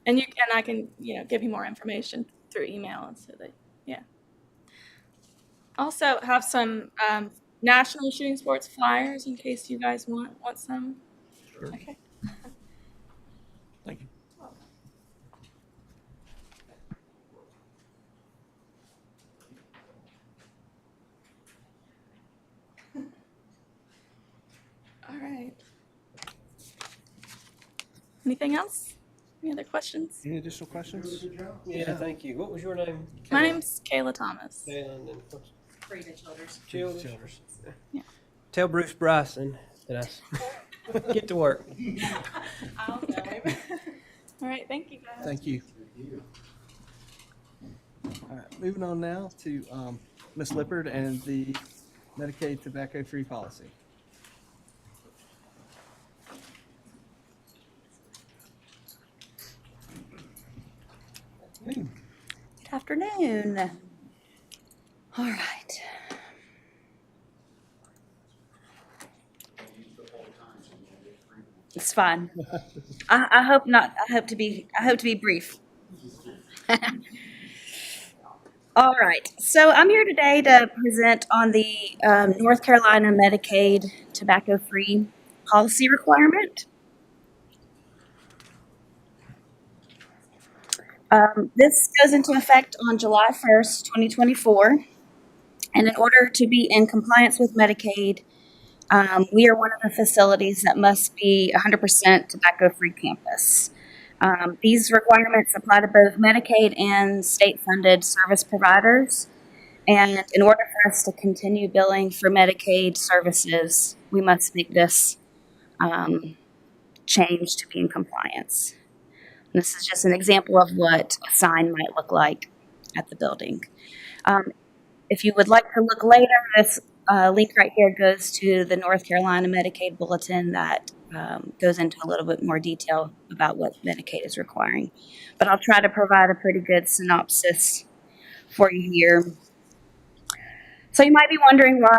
I can give you more information through email, and so that Also have some national shooting sports flyers in case you guys want some. Sure. Okay. Thank you. All right. Anything else? Any other questions? Any additional questions? Yeah, thank you. What was your name? My name's Kayla Thomas. Kayla, and what's Frida Childers. Childers? Yeah. Tell Bruce Bryson that I get to work. I'll tell him. All right. Thank you, guys. Thank you. All right, moving on now to Ms. Lippard and the Medicaid tobacco-free policy. Good afternoon. All right. It's fine. I hope not. I hope to be brief. All right. So I'm here today to present on the North Carolina Medicaid tobacco-free policy requirement. This goes into effect on July 1st, 2024. And in order to be in compliance with Medicaid, we are one of the facilities that must be 100% tobacco-free campus. These requirements apply to both Medicaid and state-funded service providers. And in order for us to continue billing for Medicaid services, we must make this change to be in compliance. This is just an example of what a sign might look like at the building. If you would like to look later, this link right here goes to the North Carolina Medicaid Bulletin that goes into a little bit more detail about what Medicaid is requiring. But I'll try to provide a pretty good synopsis for you here. So you might be wondering why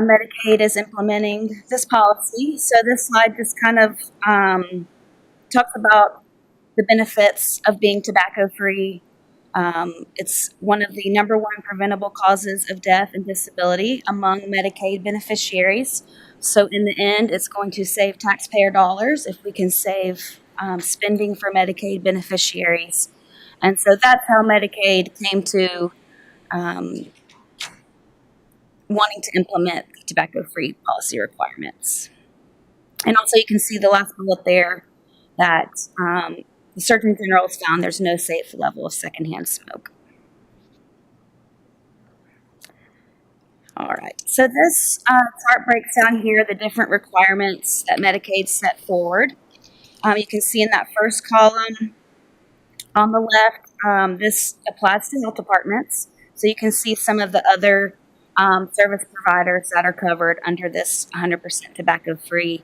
Medicaid is implementing this policy. So this slide just kind of talks about the benefits of being tobacco-free. It's one of the number one preventable causes of death and disability among Medicaid beneficiaries. So in the end, it's going to save taxpayer dollars if we can save spending for Medicaid beneficiaries. And so that's how Medicaid came to wanting to implement the tobacco-free policy requirements. And also you can see the last bullet there that the Surgeon General has found there's no safe level of secondhand smoke. All right, so this chart breaks down here the different requirements that Medicaid set forward. You can see in that first column on the left, this applies to health departments. So you can see some of the other service providers that are covered under this 100% tobacco-free.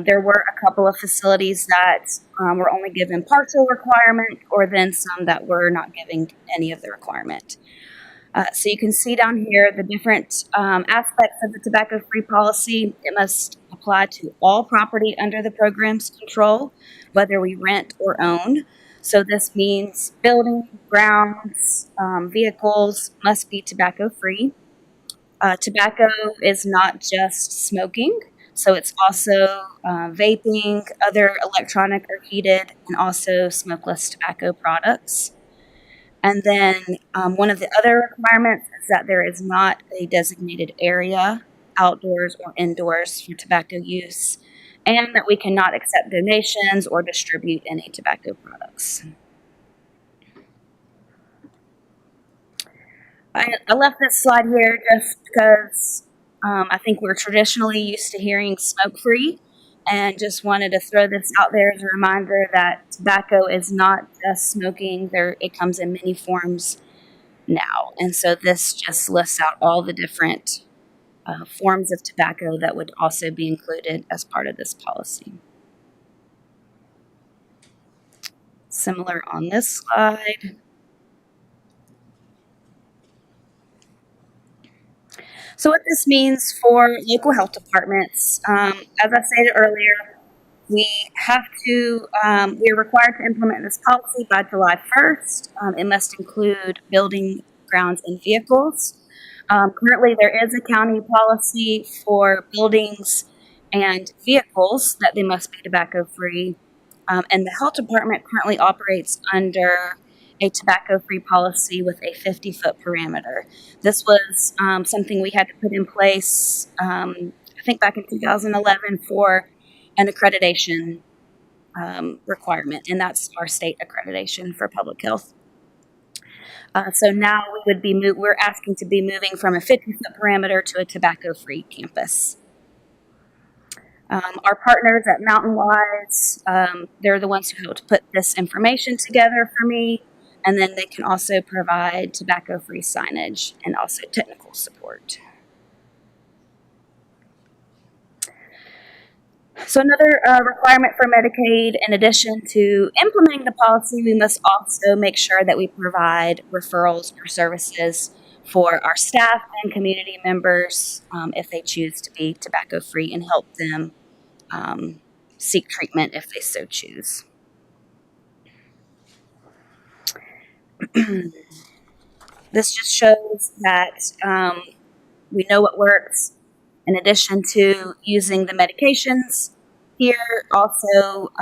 There were a couple of facilities that were only given partial requirement, or then some that were not giving any of the requirement. So you can see down here the different aspects of the tobacco-free policy. It must apply to all property under the program's control, whether we rent or own. So this means buildings, grounds, vehicles must be tobacco-free. Tobacco is not just smoking, so it's also vaping, other electronic or heated, and also smokeless tobacco products. And then one of the other requirements is that there is not a designated area, outdoors or indoors, for tobacco use, and that we cannot accept donations or distribute any tobacco products. I left this slide here just because I think we're traditionally used to hearing smoke-free, and just wanted to throw this out there as a reminder that tobacco is not just smoking. It comes in many forms now, and so this just lists out all the different forms of tobacco that would also be included as part of this policy. Similar on this slide. So what this means for local health departments, as I stated earlier, we are required to implement this policy by July 1st. It must include building, grounds, and vehicles. Currently, there is a county policy for buildings and vehicles that they must be tobacco-free. And the health department currently operates under a tobacco-free policy with a 50-foot parameter. This was something we had to put in place, I think back in 2011 for an accreditation requirement, and that's our state accreditation for public health. So now we're asking to be moving from a 50-foot parameter to a tobacco-free campus. Our partners at Mountain Wise, they're the ones who helped put this information together for me. And then they can also provide tobacco-free signage and also technical support. So another requirement for Medicaid, in addition to implementing the policy, we must also make sure that we provide referrals or services for our staff and community members if they choose to be tobacco-free, and help them seek treatment if they so choose. This just shows that we know what works. In addition to using the medications, here also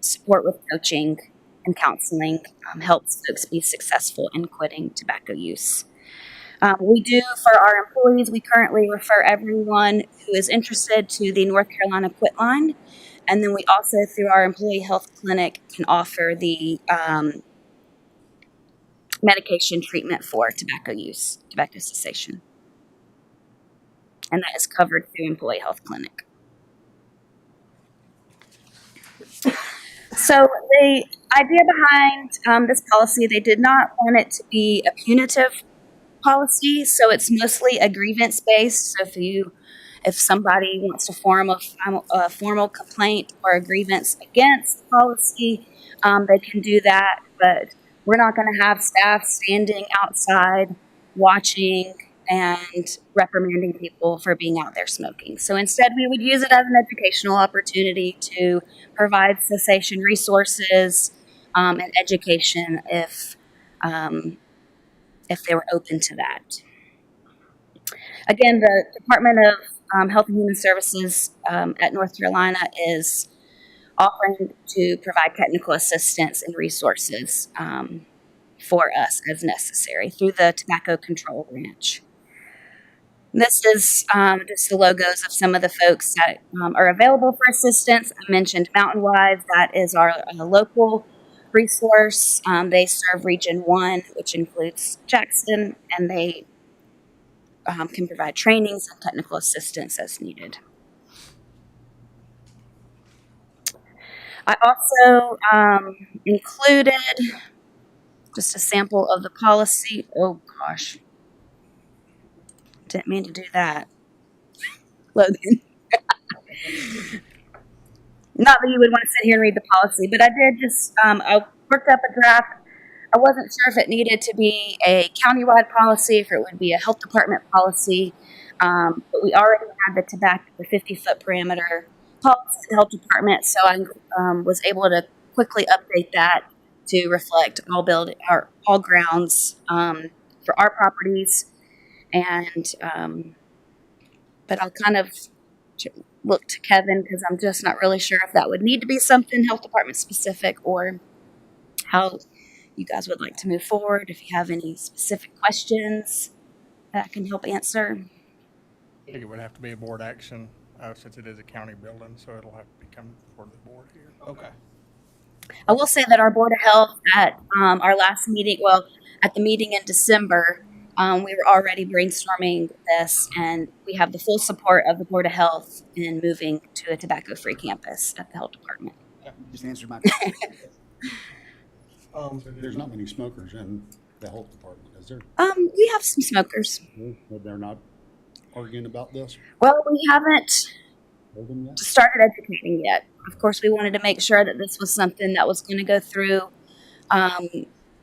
support with coaching and counseling helps folks be successful in quitting tobacco use. We do, for our employees, we currently refer everyone who is interested to the North Carolina Quit Line. And then we also, through our employee health clinic, can offer the medication treatment for tobacco use, tobacco cessation. And that is covered through Employee Health Clinic. So the idea behind this policy, they did not want it to be a punitive policy, so it's mostly a grievance-based. So if somebody wants to form a formal complaint or a grievance against the policy, they can do that, but we're not going to have staff standing outside watching and reprimanding people for being out there smoking. So instead, we would use it as an educational opportunity to provide cessation resources and education if they were open to that. Again, the Department of Health and Human Services at North Carolina is offering to provide technical assistance and resources for us as necessary through the Tobacco Control Branch. This is just the logos of some of the folks that are available for assistance. I mentioned Mountain Wise. That is our local resource. They serve Region 1, which includes Jackson, and they can provide trainings and technical assistance as needed. I also included just a sample of the policy. Oh gosh, didn't mean to do that, Logan. Not that you would want to sit here and read the policy, but I did just, I worked up a draft I wasn't sure if it needed to be a countywide policy, if it would be a health department policy. But we already had the 50-foot parameter policy at the health department, so I was able to quickly update that to reflect all grounds for our properties. And but I'll kind of look to Kevin because I'm just not really sure if that would need to be something health department specific or how you guys would like to move forward. If you have any specific questions that I can help answer. I think it would have to be a board action, since it is a county building, so it'll have to become for the board here. Okay. I will say that our Board of Health at our last meeting, at the meeting in December, we were already brainstorming this, and we have the full support of the Board of Health in moving to a tobacco-free campus at the health department. Just answer my question. There's not many smokers in the health department, is there? We have some smokers. But they're not arguing about this? Well, we haven't Told them yet? started educating yet. Of course, we wanted to make sure that this was something that was going to go through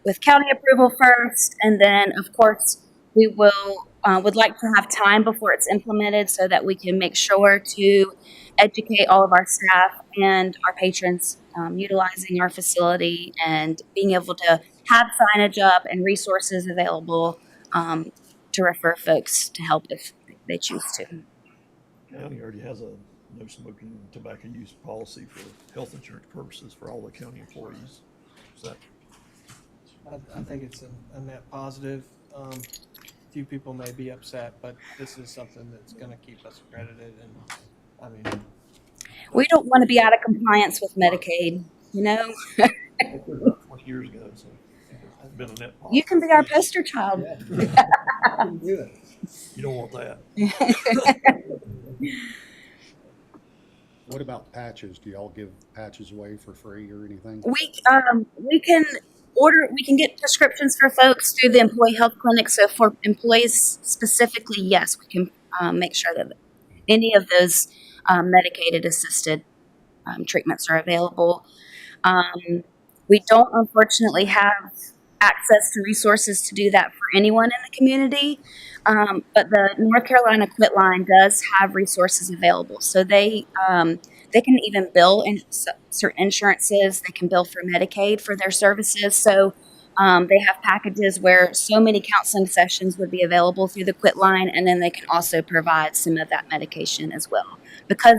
with county approval first, and then, of course, we would like to have time before it's implemented so that we can make sure to educate all of our staff and our patrons utilizing our facility and being able to have signage up and resources available to refer folks to help if they choose to. County already has a no smoking tobacco use policy for health insurance purposes for all the county employees. Is that? I think it's a net positive. Few people may be upset, but this is something that's going to keep us accredited. And I mean, We don't want to be out of compliance with Medicaid, you know? 20 years ago, so it's been a net positive. You can be our poster child. You don't want that. What about patches? Do y'all give patches away for free or anything? We can get prescriptions for folks through the employee health clinic. So for employees specifically, yes, we can make sure that any of those medicated assisted treatments are available. We don't unfortunately have access to resources to do that for anyone in the community. But the North Carolina Quit Line does have resources available. So they can even bill in certain insurances. They can bill for Medicaid for their services. So they have packages where so many counseling sessions would be available through the Quit Line, and then they can also provide some of that medication as well. Because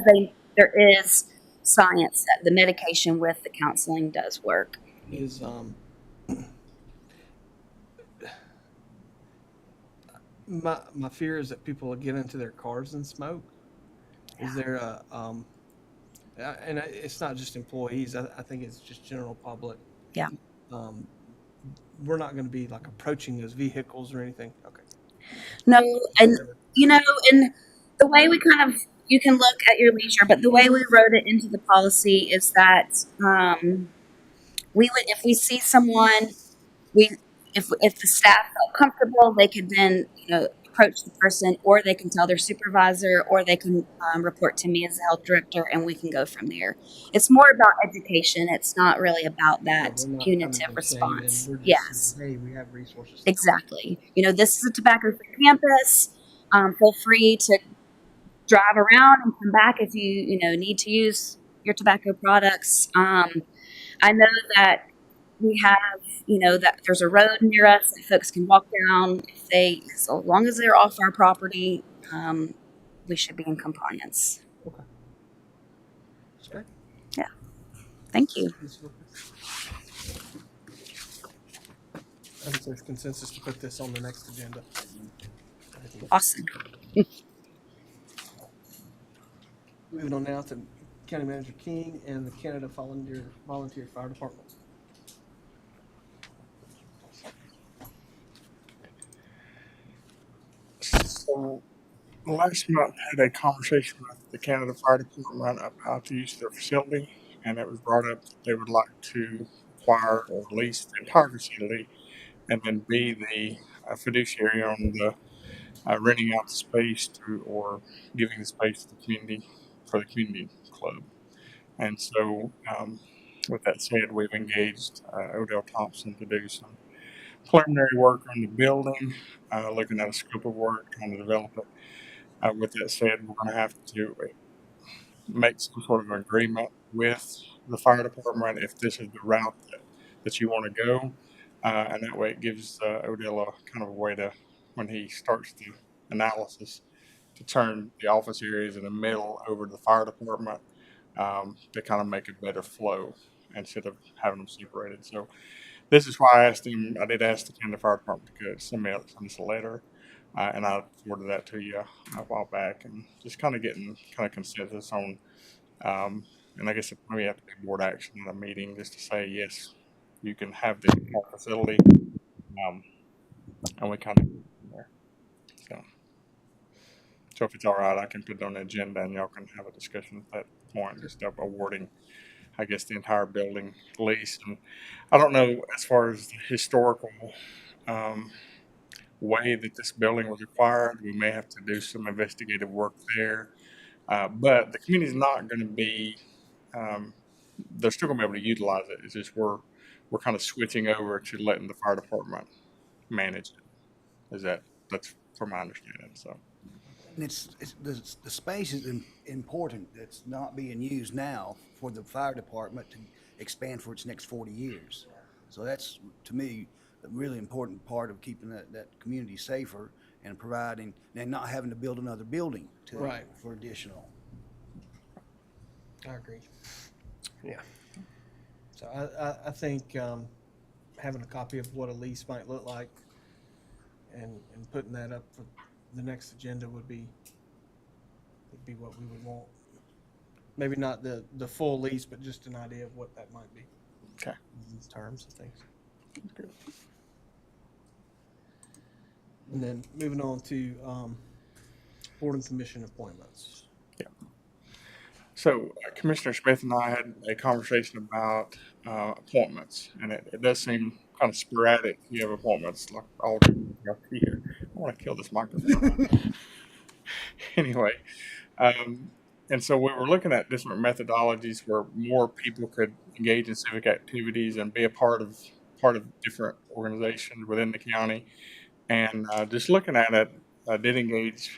there is science that the medication with the counseling does work. is my fear is that people will get into their cars and smoke. Is there and it's not just employees. I think it's just general public. Yeah. We're not going to be like approaching those vehicles or anything. Okay. No, and and the way we you can look at your leisure, but the way we wrote it into the policy is that we would, if we see someone, if the staff felt comfortable, they could then approach the person, or they can tell their supervisor, or they can report to me as the health director, and we can go from there. It's more about education. It's not really about that punitive response. Yes. Hey, we have resources. Exactly. This is a tobacco-free campus. Feel free to drive around and come back if you need to use your tobacco products. I know that we have, that there's a road near us that folks can walk down. So long as they're off our property, we should be in compliance. Okay. That's great. Yeah. Thank you. I think there's consensus to put this on the next agenda. Awesome. Moving on now to County Manager King and the Canada Volunteer Fire Department. So last month I had a conversation with the Canada Fire Department about how to use their facility, and it was brought up that they would like to acquire or lease the entire facility and then be the fiduciary on the renting out the space or giving the space to the community for the community club. And so with that said, we've engaged Odell Thompson to do some preliminary work on the building, looking at a scope of work, trying to develop it. With that said, we're going to have to make some sort of agreement with the fire department if this is the route that you want to go. And that way it gives Odell a kind of a way to, when he starts the analysis, to turn the office areas in the middle over to the fire department to kind of make a better flow instead of having them separated. So this is why I did ask the county fire department to send us a letter. And I forwarded that to you a while back, and just kind of getting kind of consensus on, and I guess it maybe have to be board action in a meeting just to say, yes, you can have this facility, and we kind of there. So if it's all right, I can put it on the agenda and y'all can have a discussion at that point, just awarding, I guess, the entire building lease. And I don't know as far as the historical, way that this building was acquired. We may have to do some investigative work there. But the community is not going to be, they're still going to be able to utilize it. It's just we're kind of switching over to letting the fire department manage it. That's from my understanding. So. And the space is important that's not being used now for the fire department to expand for its next 40 years. So that's, to me, a really important part of keeping that community safer and providing, and not having to build another building for additional. I agree. Yeah. So I think having a copy of what a lease might look like and putting that up for the next agenda would be what we would want. Maybe not the full lease, but just an idea of what that might be. Okay. In terms of things. Good. And then moving on to board and commission appointments. Yeah. So Commissioner Smith and I had a conversation about appointments, and it does seem kind of sporadic. You have appointments like all here. I want to kill this microphone. Anyway, and so we were looking at different methodologies where more people could engage in civic activities and be a part of different organizations within the county. And just looking at it, I did engage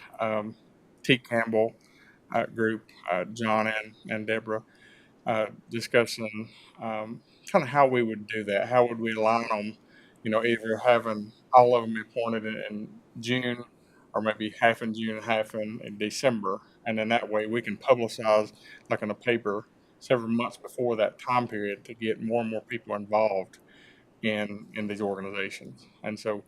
T. Campbell group, John and Deborah, discussing kind of how we would do that. How would we align them, either having all of them appointed in June, or maybe half in June and half in December. And then that way we can publicize, like in a paper, several months before that time period to get more and more people involved in these organizations. And so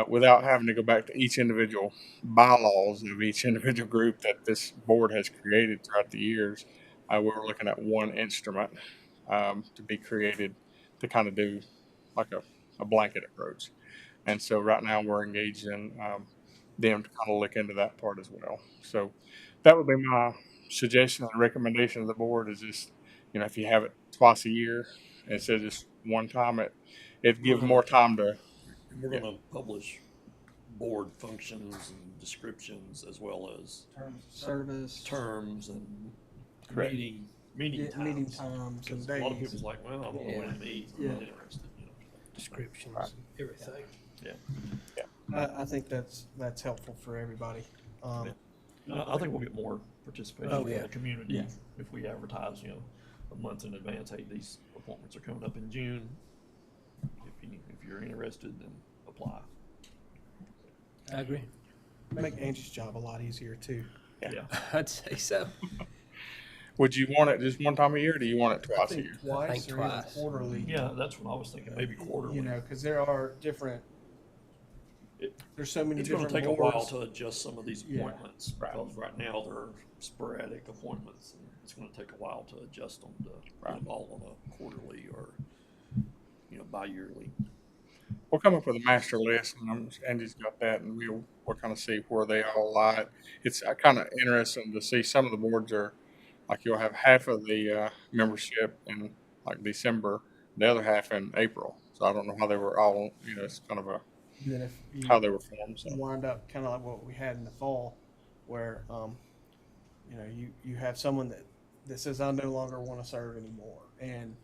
without having to go back to each individual bylaws of each individual group that this board has created throughout the years, we were looking at one instrument to be created to kind of do like a blanket approach. And so right now we're engaged in them to kind of look into that part as well. So that would be my suggestion and recommendation of the board is just, if you have it twice a year instead of just one time, it gives more time to. We're going to publish board functions and descriptions as well as terms and meeting times. And A lot of days. people's like, well, I'm going to meet. I'm not interested. Descriptions, everything. I think that's helpful for everybody. I think we'll get more participation from the community if we advertise, a month in advance. Hey, these appointments are coming up in June. If you're interested, then apply. I agree. Make Angie's job a lot easier too. Yeah. I'd say so. Would you want it just one time a year, or do you want it twice a year? Twice I think or even twice. quarterly. Yeah, that's what I was thinking. Maybe quarterly. Because there are different. There's so many It's going different to take a while boards. to adjust some of these Yeah. appointments because right now they're sporadic appointments, and it's going to take a while to adjust them to put them all on a quarterly or bi-yearly. We'll come up with a master list, and Andy's got that, and we'll kind of see where they all lie. It's kind of interesting to see some of the boards are like you'll have half of the membership in like December, the other half in April. So I don't know how they were all. It's kind of Then if you how they were formed. So. wind up kind of like what we had in the fall, where you have someone that says I no longer want to serve anymore, and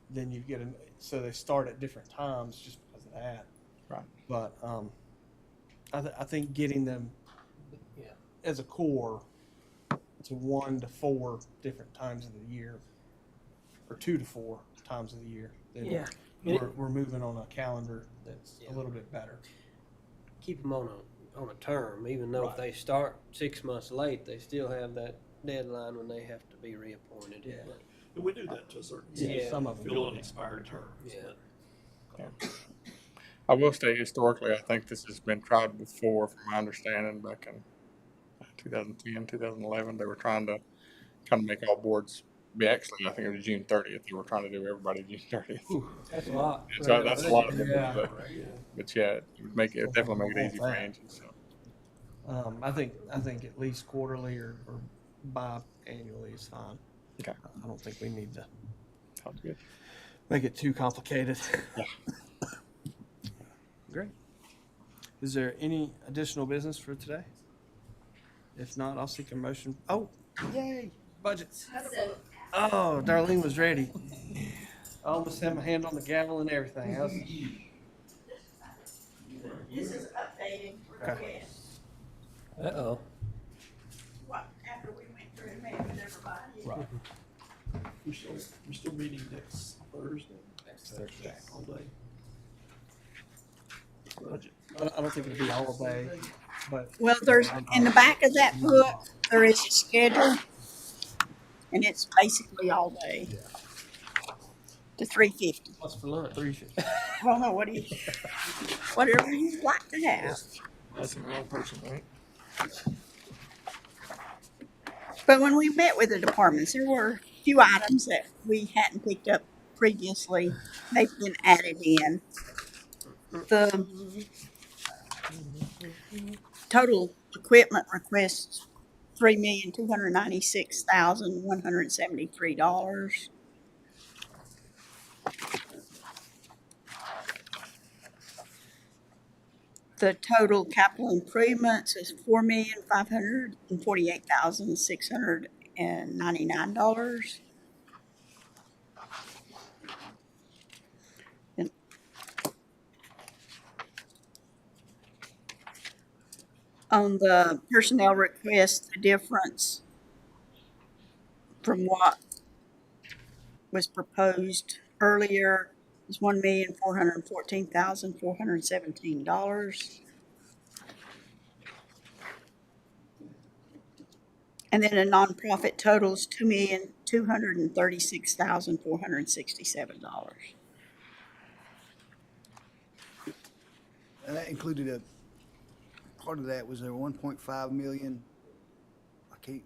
then you get so they start at different times just because of that. But, I think getting them as a core to 1 to 4 different times of the year, or 2 to 4 times of the year, then Yeah. we're moving on a calendar that's a little bit better. Keep them on a term, even though if they start 6 months late, they still have that deadline when they have to be reappointed. Yeah. And we do that to a certain Yeah. extent. Some of them. Fill an expired term. Yeah. I will say historically, I think this has been tried before, from my understanding, back in 2010, 2011. They were trying to kind of make all boards be actually, I think it was June 30th. They were trying to do everybody June 30th. That's a lot. So that's a lot of people. Yeah. But yeah, it would definitely make it easy for Angie. So. I think at least quarterly or biannually is fine. Okay. I don't think we need to Sounds good. make it too complicated. Yeah. Great. Is there any additional business for today? If not, I'll seek a motion. Oh, yay, budgets. Oh, Darlene was ready. I almost had my hand on the gavel and everything. This is updating request, Uh-oh. what, after we went through and met with everybody. Right. We're still meeting next Thursday. Thursday. All day. Budget. I don't think it'll be all day, but. Well, there's, in the back of that book, there is a schedule, and it's basically all day. To 3:50. What's for lunch? I don't know, whatever you'd like to have. That's the wrong person, right? But when we met with the departments, there were a few items that we hadn't picked up previously. They've been added in. The total equipment requests $3,296,173. The total capital improvements is $4,548,699. On the personnel request, the difference from what was proposed earlier is $1,414,417. And then the nonprofit totals $2,236,467. And that included part of that was there 1.5 million. I can't.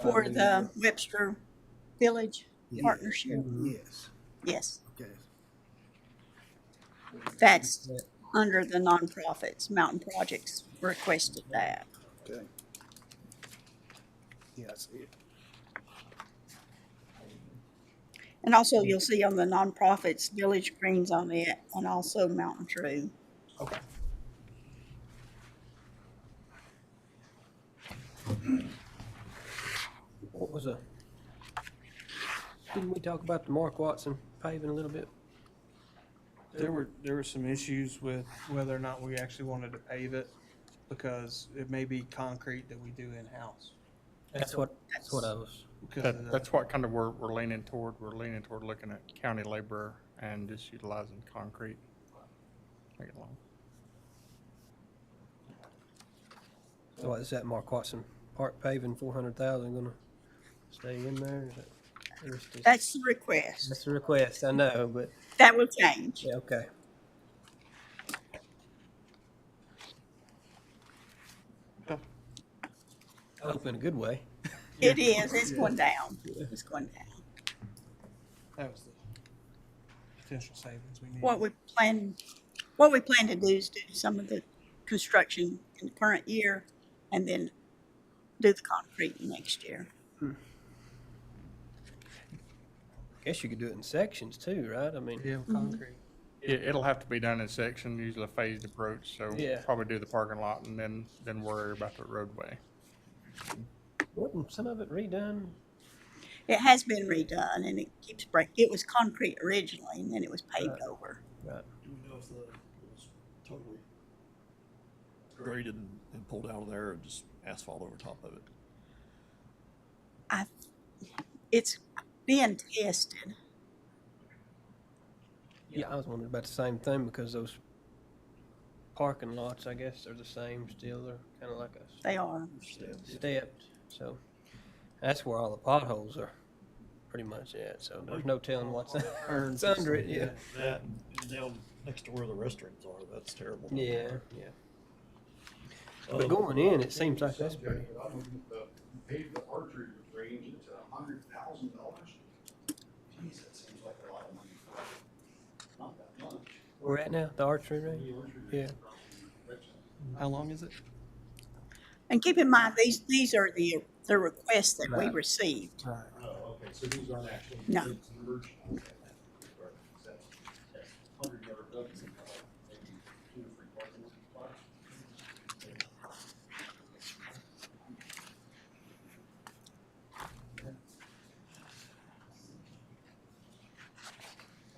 For the Webster Village Partnership. Yes. Yes, Okay. that's under the nonprofits. Mountain Projects requested that. Okay. Yeah, I see it. And also you'll see on the nonprofits, Village Greens on it, and also Mountain True. Okay. What was didn't we talk about the Mark Watson paving a little bit? There were some issues with whether or not we actually wanted to pave it because it may be concrete that we do in-house. That's what I was. Because of the- That's what kind of we're leaning toward. We're leaning toward looking at county labor and just utilizing concrete. Make it long. So what is that Mark Watson Park paving 400,000 gonna stay in there? Is that, or is this- That's the request. That's the request, I know, but, That will change. yeah, okay. I hope in a good way. It is, it's going down. It's going down. That was the potential savings we needed. What we plan to do is do some of the construction in the current year and then do the concrete next year. Guess you could do it in sections too, right? I mean, Yeah, concrete. It'll have to be done in sections, usually a phased approach. So Yeah. probably do the parking lot and then worry about the roadway. wasn't some of it redone? It has been redone and it keeps breaking. It was concrete originally and then it was paved over. Right. Do we know if it was totally graded and pulled out of there and just asphalt over top of it? It's being tested. Yeah, I was wondering about the same thing because those parking lots, I guess, they're the same still. They're kind of like a They are. stepped. So that's where all the potholes are pretty much at. So there's no telling what's under it. Yeah. That and down next to where the restrooms are, that's terrible. Yeah. Yeah. But going in, it seems like that's pretty. Paid the archery range at $100,000. Geez, that seems like a lot of money for not that much. We're at now the archery range. Yeah. How long is it? And keep in mind, these are the requests that we received. Oh, okay, so these aren't actually. No. bids numbers? Okay. That's 100-yard ducks and maybe 2 or 3 parking spots.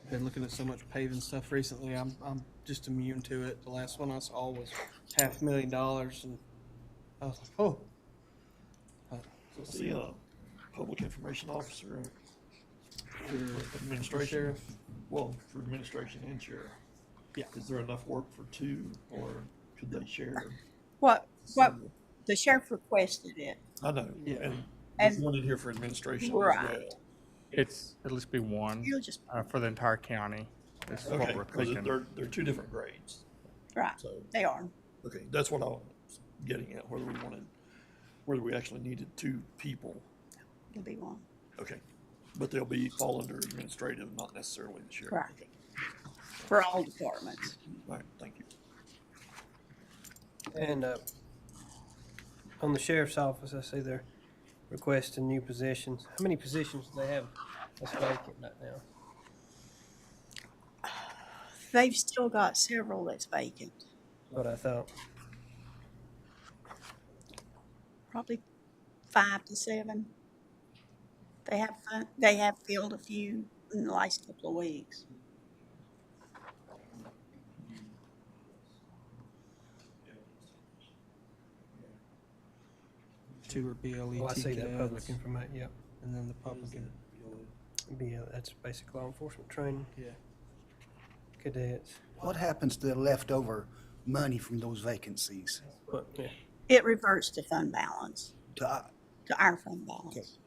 Been looking at so much paving stuff recently. I'm just immune to it. The last one I saw was $500,000, and I was like, oh. So the public information officer for administration, Sheriff. well, for administration and sheriff. Yeah. Is there enough work for 2, or could they share? What the sheriff requested it. I know, Yeah. and And- there's one in here for administration as Right. well. It's at least be one You'll just for the entire county. Is what Okay, we're because thinking. they're 2 different grades. right. So, They are. okay, that's what I was getting at, whether we actually needed 2 people. It'll be one. Okay, but they'll fall under administrative, not necessarily the sheriff. Right. Okay. For all departments. All right, thank you. And on the sheriff's office, I see they're requesting new positions. How many positions do they have that's vacant right now? They've still got several that's vacant. What I thought. Probably 5 to 7. They have filled a few in the last couple of weeks. Two are BLET Oh, I see that cadets, public information. Yep. and then the public. That's basic law enforcement training. Yeah. Cadets. What happens to the leftover money from those vacancies? But yeah. It reverts to fund balance, To, to our fund balance.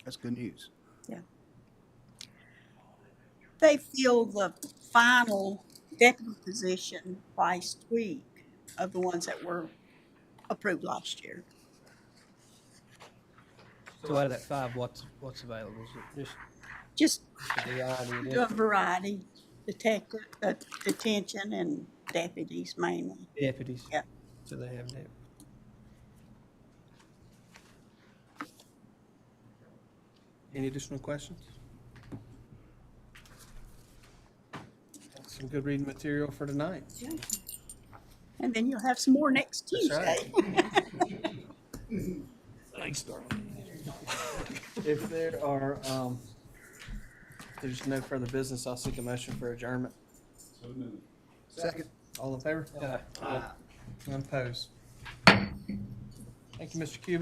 that's good news. Yeah. They filled the final deputy position last week of the ones that were approved last year. So out of that 5, what's available? Is it Just just the idea? a variety, detective, detention and deputies mainly. Deputies. Yep. So they have deputies. Any additional questions? Some good reading material for tonight. And then you'll have some more next That's Tuesday. right. Thanks, Darlene. If there's no further business, I'll seek a motion for adjournment. Second. All in favor? Yeah. None opposed. Thank you, Mr. Cuban.